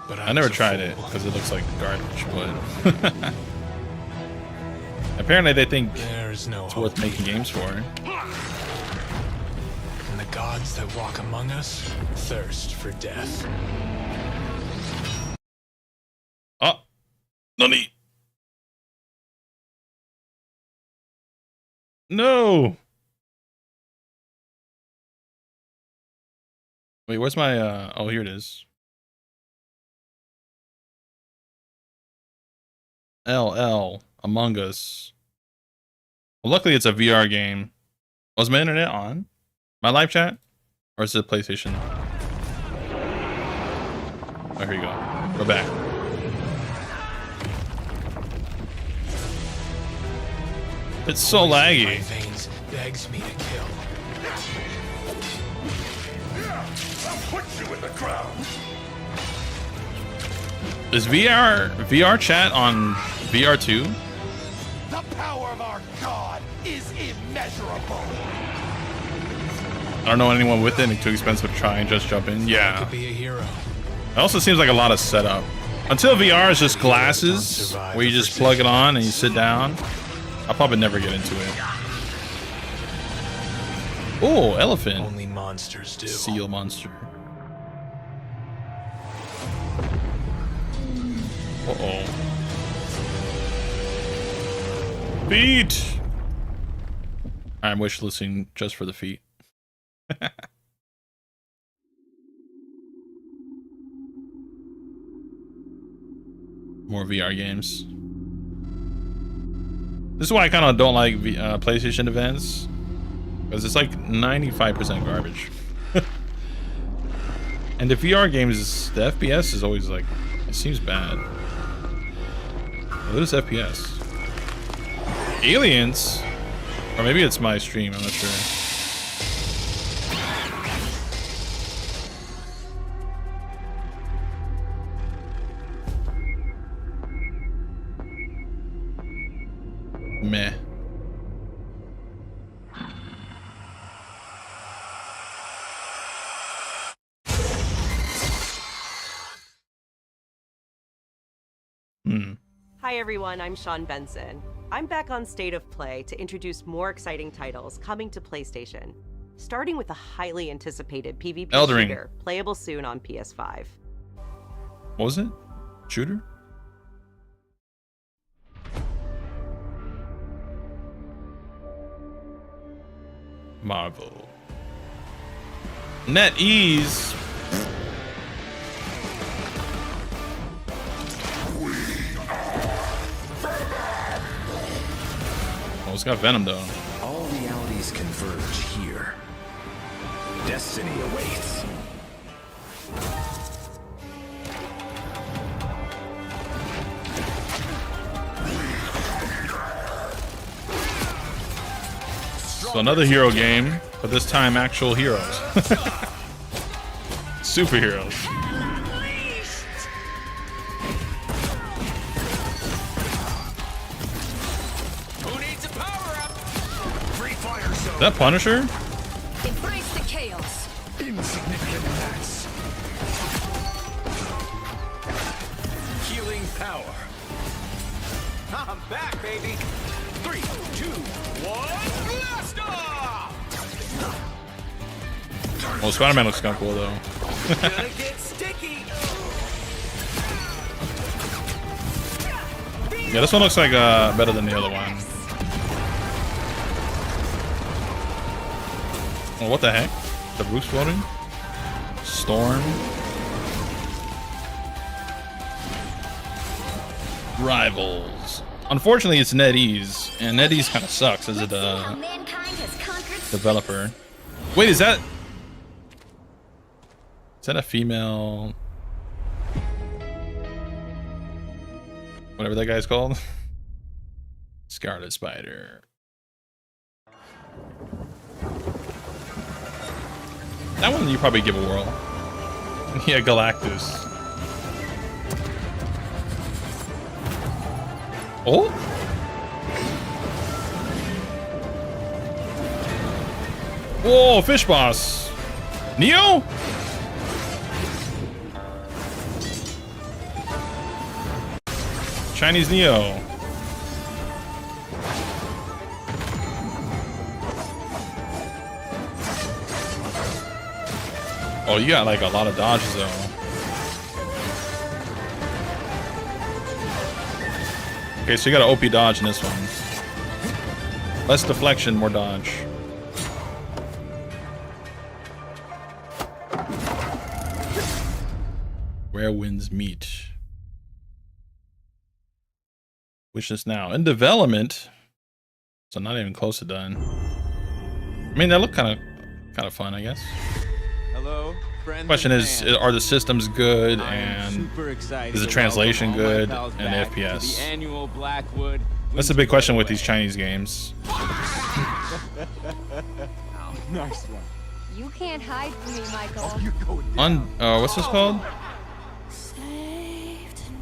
But I never tried it because it looks like garbage, but apparently they think There's no it's worth making games for. And the gods that walk among us thirst for death. Oh, Nani? No. Wait, where's my oh, here it is. LL Among Us. Well, luckily it's a VR game. Was my internet on? My live chat? Or is it PlayStation? Oh, here you go. We're back. It's so laggy. My veins begs me to kill. I'll put you in the ground. Is VR chat on VR2? The power of our god is immeasurable. I don't know anyone with it. It's too expensive to try and just jump in. Yeah. Could be a hero. It also seems like a lot of setup. Until VR is just glasses, where you just plug it on and you sit down. I'll probably never get into it. Oh, elephant. Only monsters do. Seal monster. Uh-oh. Feet! I'm wish listing just for the feet. More VR games. This is why I kind of don't like PlayStation events. Because it's like 95% garbage. And the VR games, the FPS is always like, it seems bad. What is FPS? Aliens? Or maybe it's my stream, I'm not sure. Meh. Hi everyone, I'm Sean Benson. I'm back on State of Play to introduce more exciting titles coming to PlayStation, starting with a highly anticipated PvP Elden Ring. shooter, playable soon on PS5. What was it? Shooter? Marvel. NetEase. it's got Venom though. All realities converge here. Destiny awaits. So another hero game, but this time actual heroes. Superheroes. Who needs a power up? Free fire zone. Is that Punisher? Embrace the chaos. Insignificant attacks. Healing power. I'm back, baby. 3, 2, 1, blast off! Well, Spider-Man looks kind of cool though. Gonna get sticky. Yeah, this one looks like better than the other one. Oh, what the heck? The roof's floating? Storm. Rivals. Unfortunately, it's NetEase, and NetEase kind of sucks as a developer. Wait, is that a female? Whatever that guy's called. Scarlet Spider. That one you probably give a whirl. Yeah, Galactus. Oh! Whoa, Fish Boss! Neo? Chinese Neo. Oh, you got like a lot of dodges though. Okay, so you got an OP dodge in this one. Less deflection, more dodge. Where winds meet. Wish this now. In development. So not even close to done. I mean, that looked kind of fun, I guess. Hello, Question is, are the systems good and is the translation good and the FPS? That's a big question with these Chinese games. Nice one. You can't hide from me, Michael. What's this called?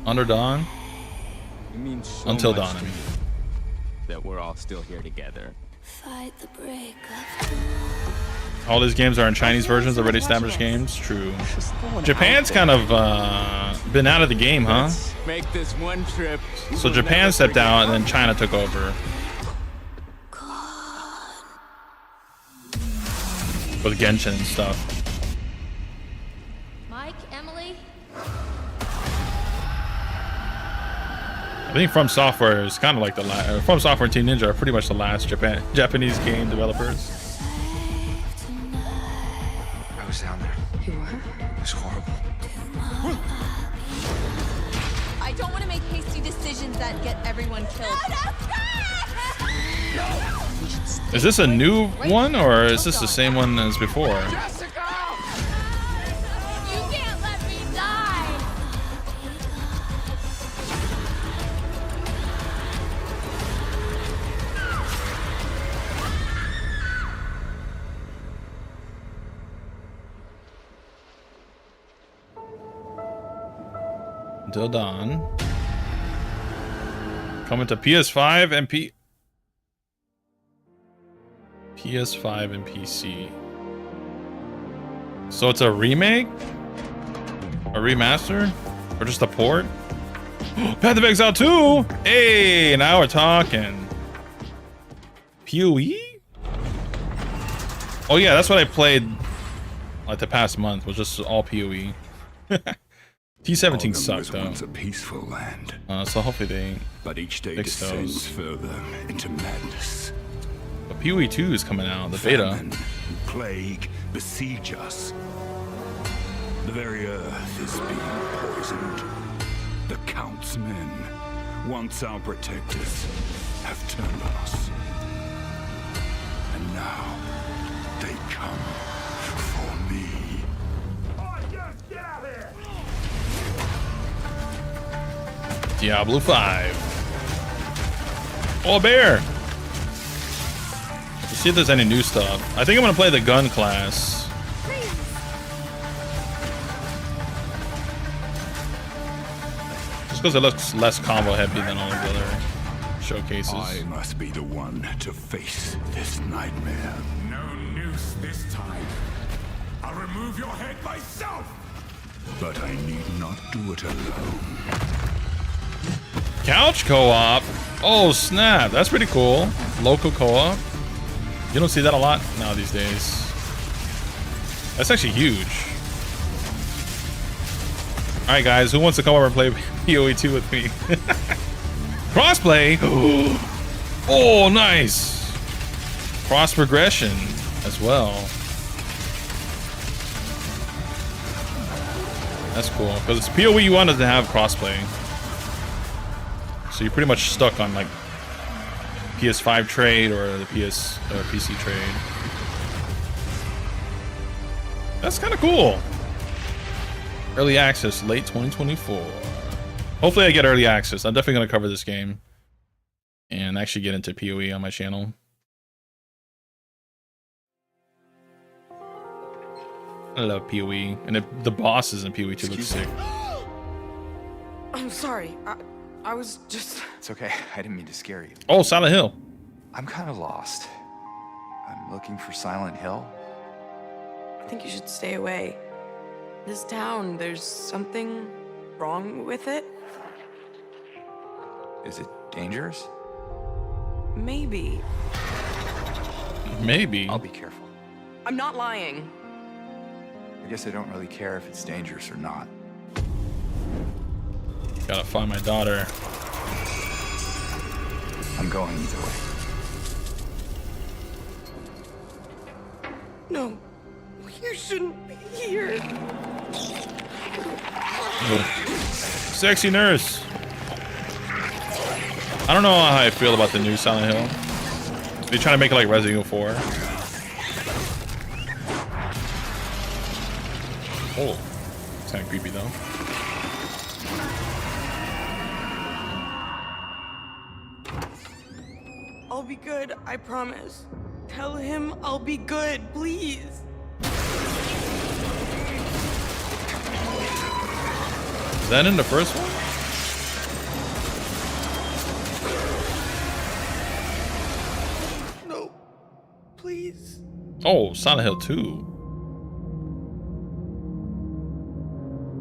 Under Dawn? It means so Until much Dawn. to me that we're all still here together. Fight the break All these games are in Chinese versions, already established games. True. Japan's kind of been out of the game, huh? Make this one trip. So Japan stepped out and then China took over. With Genshin and stuff. Mike, Emily? I think From Software is kind of like the last. From Software and Team Ninja are pretty much the last Japanese game developers. I was down there. You were? It was horrible. I don't want to make hasty decisions that get everyone killed. Is this a new one or is this the same one as before? You can't let me die! Until Dawn. Coming to PS5 and PS5 and PC. So it's a remake? A remaster? Or just a port? Path of Exile 2! Hey, now we're talking. PoE? Oh yeah, that's what I played like the past month, was just all PoE. T17 sucked though. A peaceful land. So hopefully they But each day fix descends those. further into madness. But PoE 2 is coming out, the beta. Famine, plague besiege us. The very earth is being poisoned. The Count's men, once our protectors, have turned on us. now. They come for me. Diablo 5. Oh, bear! Let's see if there's any new stuff. I think I'm gonna play the gun class. Just because it looks less combo heavy than all the other showcases. I must be the one to face this nightmare. No noose this time. I'll remove your head myself. But I need not do it alone. Couch co-op. Oh snap, that's pretty cool. Local co-op. You don't see that a lot now these days. That's actually huge. All right, guys, who wants to come over and play PoE 2 with me? Crossplay. Oh, nice. Cross progression as well. That's cool because it's PoE. You wanted to have crossplay. So you're pretty much stuck on like PS5 trade or the PC trade. That's kind of cool. Early access, late 2024. Hopefully I get early access. I'm definitely going to cover this game and actually get into PoE on my channel. I love PoE. And the bosses in PoE 2 look sick. I'm sorry. I was just... It's okay. I didn't mean to scare you. Oh, Silent Hill. I'm kind of lost. I'm looking for Silent Hill. I think you should stay away. This town, there's something wrong with it. Is it dangerous? Maybe. Maybe. I'll be careful. I'm not lying. I guess I don't really care if it's dangerous or not. Gotta find my daughter. I'm going either way. No, you shouldn't be here. Sexy nurse. I don't know how I feel about the new Silent Hill. They trying to make it like Resident Evil 4. Oh, it's kind of creepy though. I'll be good, I promise. Tell him I'll be good, please. Is that in the first one? No, please. Oh, Silent Hill 2.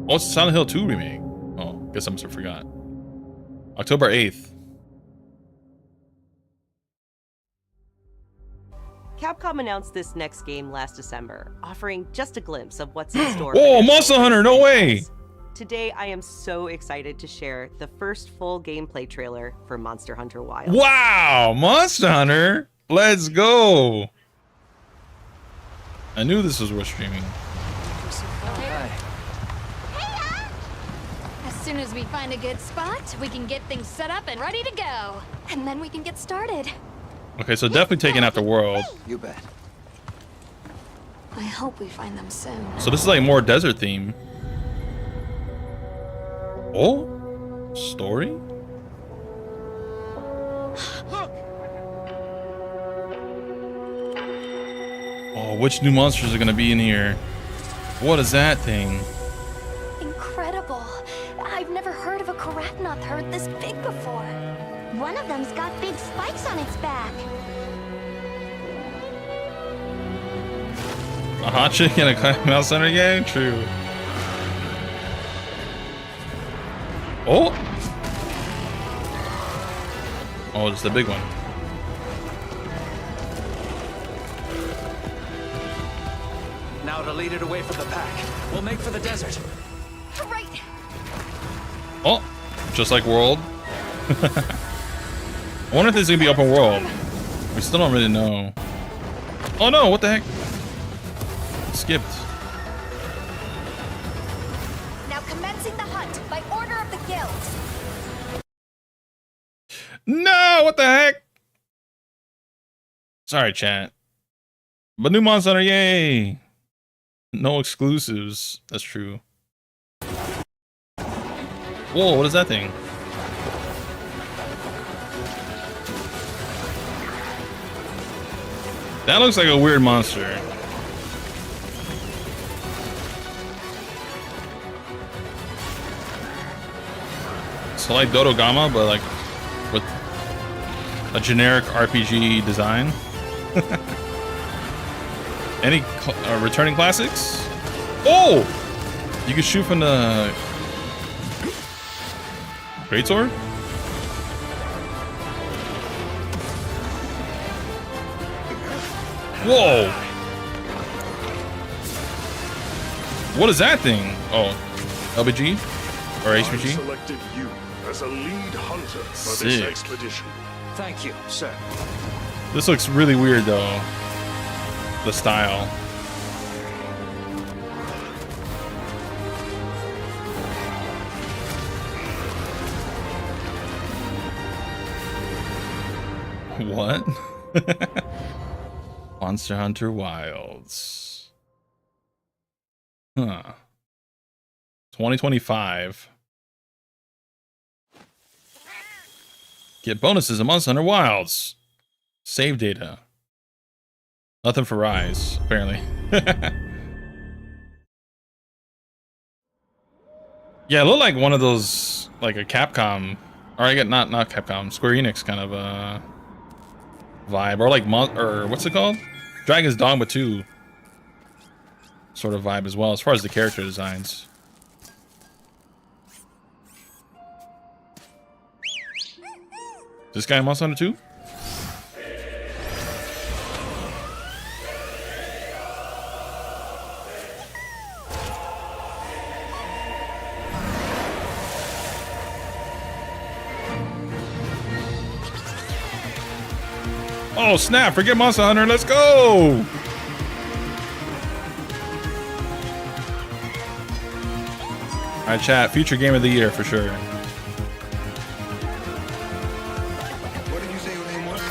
Oh, it's Silent Hill 2 remake. Oh, guess I must have forgot. October 8th. Capcom announced this next game last December, offering just a glimpse of what's in store. Oh, Monster Hunter, no way! Today, I am so excited to share the first full gameplay trailer for Monster Hunter Wilds. Wow, Monster Hunter! Let's go! I knew this was worth streaming. As soon as we find a good spot, we can get things set up and ready to go. And then we can get started. Okay, so definitely taking after World. You bet. I hope we find them soon. So this is like more desert theme. Oh, story? Oh, which new monsters are gonna be in here? What is that thing? Incredible. I've never heard of a Karatnoth herd this big before. One of them's got big spikes on its back. A hot chick in a Climb Center game? True. Oh! Oh, it's the big one. Now to lead it away from the pack, we'll make for the desert. Right. Oh, just like World. I wonder if this is gonna be open world. We still don't really know. Oh no, what the heck? Skipped. Now commencing the hunt by order of the guild. No, what the heck? Sorry, chat. But new Monster Hunter, yay! No exclusives. That's true. Whoa, what is that thing? That looks like a weird monster. So like Dodogama, but like with a generic RPG design. Any returning classics? Oh! You can shoot from the greatsword? Whoa! What is that thing? Oh, LBG or HPG? Selected you as a lead hunter for Sick. this expedition. Thank you, sir. This looks really weird though. The style. What? Monster Hunter Wilds. Huh. 2025. Get bonuses in Monster Hunter Wilds. Save data. Nothing for Rise, apparently. Yeah, it looked like one of those, like a Capcom, or I get not Capcom, Square Enix kind of vibe, or like or what's it called? Dragon's Dogma 2 sort of vibe as well, as far as the character designs. This guy in Monster Hunter 2? Oh snap, forget Monster Hunter, let's go! Alright chat, future game of the year for sure. What did you say your name was?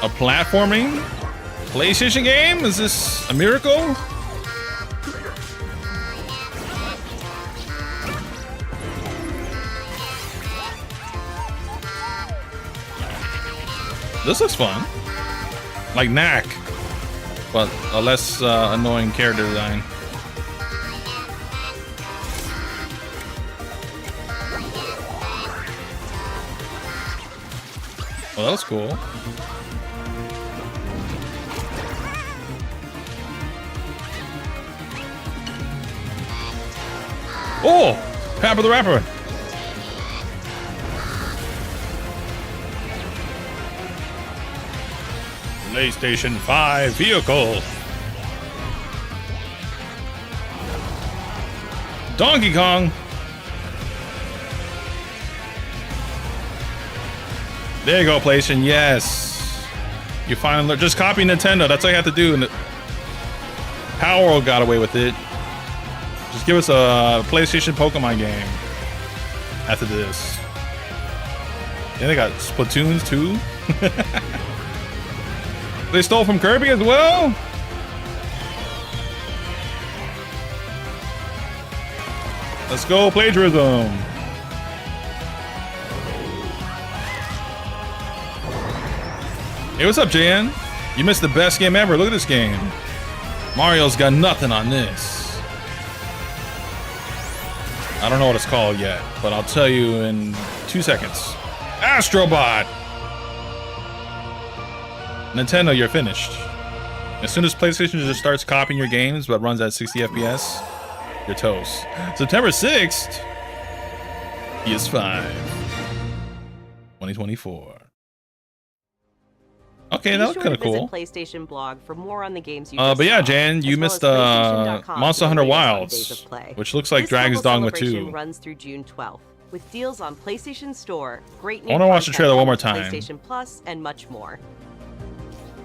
A platforming PlayStation game? Is this a miracle? This looks fun. Like Knack, but a less annoying character design. Well, that was cool. Oh! Papa the Rapper! PlayStation 5 vehicle. Donkey Kong. There you go, PlayStation. Yes. You finally just copy Nintendo. That's all you have to do. And Power World got away with it. Just give us a PlayStation Pokemon game after this. Yeah, they got Splatoons too. They stole from Kirby as well? Let's go, plagiarism. Hey, what's up, JN? You missed the best game ever. Look at this game. Mario's got nothing on this. I don't know what it's called yet, but I'll tell you in 2 seconds. Astrobot! Nintendo, you're finished. As soon as PlayStation just starts copying your games but runs at 60 FPS, you're toast. September 6th, PS5, 2024. Okay, that looked kind of cool. PlayStation blog for more on the games you but yeah, Jan, you missed Monster Hunter Wilds, which looks like Dragon's Dogma 2. Runs through June 12th with deals on PlayStation Store, great new I want to watch the trailer one more time. PlayStation Plus, and much more.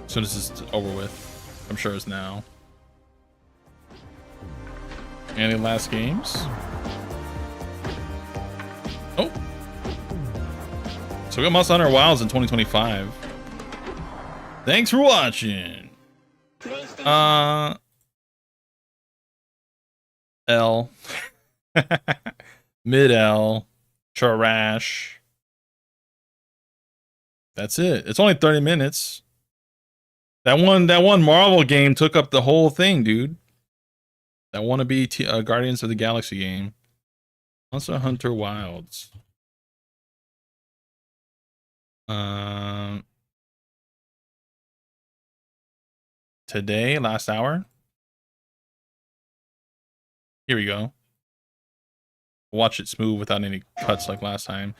As soon as it's over with, I'm sure it's now. Any last games? Oh. So we got Monster Hunter Wilds in 2025. Thanks for watching. L. Mid L. Trash. That's it. It's only 30 minutes. That one Marvel game took up the whole thing, dude. That wannabe Guardians of the Galaxy game. Monster Hunter Wilds. Today, last hour. Here we go. Watch it smooth without any cuts like last time.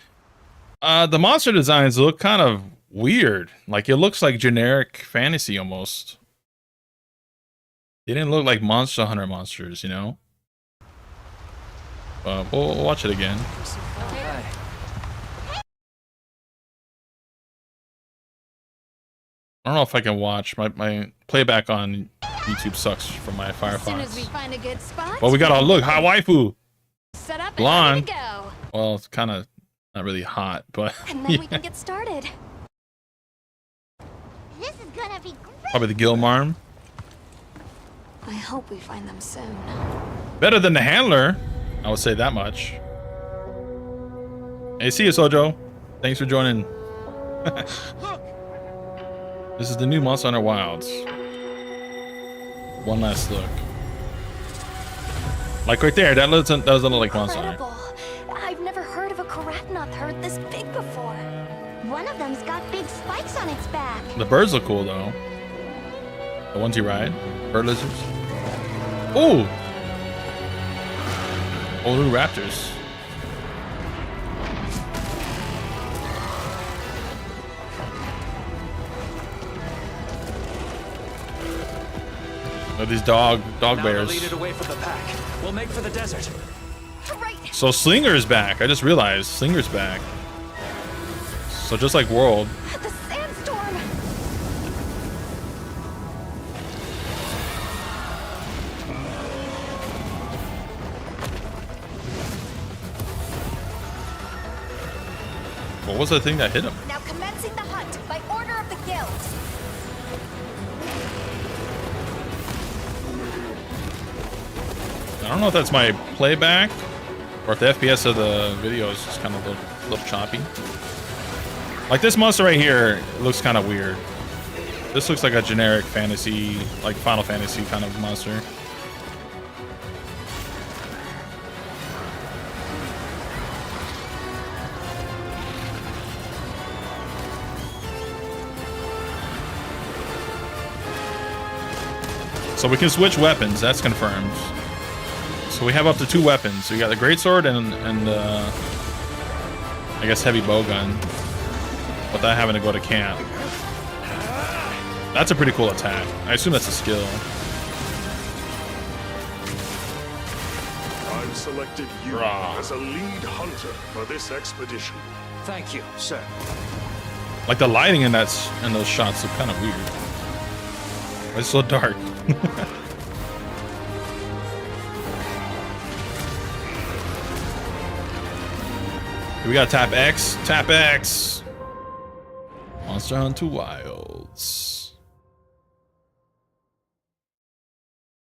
The monster designs look kind of weird. Like, it looks like generic fantasy almost. They didn't look like Monster Hunter monsters, you know? We'll watch it again. I don't know if I can watch. My playback on YouTube sucks from my Firefox. As soon as we find a good spot. Well, we got look, hot waifu. Set up Blonde. and ready to go. Well, it's kind of not really hot, but And then we can get started. This is gonna be great. probably the Gilmarm. I hope we find them soon. Better than the handler. I would say that much. Hey, see you, Sojo. Thanks for joining. This is the new Monster Hunter Wilds. One last look. Like right there, that doesn't look like Monster Hunter. I've never heard of a Karatnoth herd this big before. One of them's got big spikes on its back. The birds look cool though. The ones you ride, bird lizards. Ooh. Oh, new raptors. Oh, these dog bears. Lead it away from the pack. We'll make for the desert. So Slinger's back. I just realized Slinger's back. So just like World. The sandstorm. What was the thing that hit him? Now commencing the hunt by order of the guild. I don't know if that's my playback or if the FPS of the video is just kind of a little choppy. Like this monster right here looks kind of weird. This looks like a generic fantasy, like Final Fantasy kind of monster. So we can switch weapons, that's confirmed. So we have up to 2 weapons. So we got the greatsword and I guess heavy bowgun, without having to go to camp. That's a pretty cool attack. I assume that's a skill. I've selected you as a lead hunter for this expedition. Thank you, sir. Like the lighting in those shots look kind of weird. It's so dark. We gotta tap X. Tap X. Monster Hunter Wilds.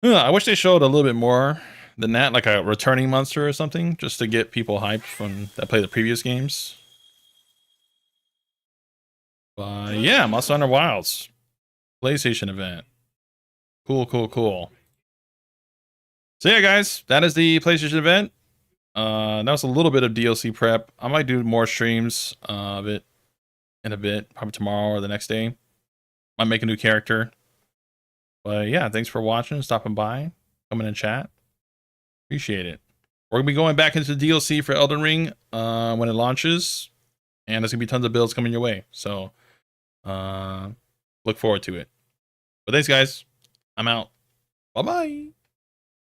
I wish they showed a little bit more than that, like a returning monster or something, just to get people hyped from that play the previous games. But yeah, Monster Hunter Wilds. PlayStation event. Cool, cool, cool. So yeah, guys, that is the PlayStation event. That was a little bit of DLC prep. I might do more streams of it in a bit, probably tomorrow or the next day. Might make a new character. But yeah, thanks for watching, stopping by, coming in chat. Appreciate it. We're gonna be going back into the DLC for Elden Ring when it launches, and there's gonna be tons of builds coming your way. So look forward to it. But thanks, guys. I'm out. Bye bye.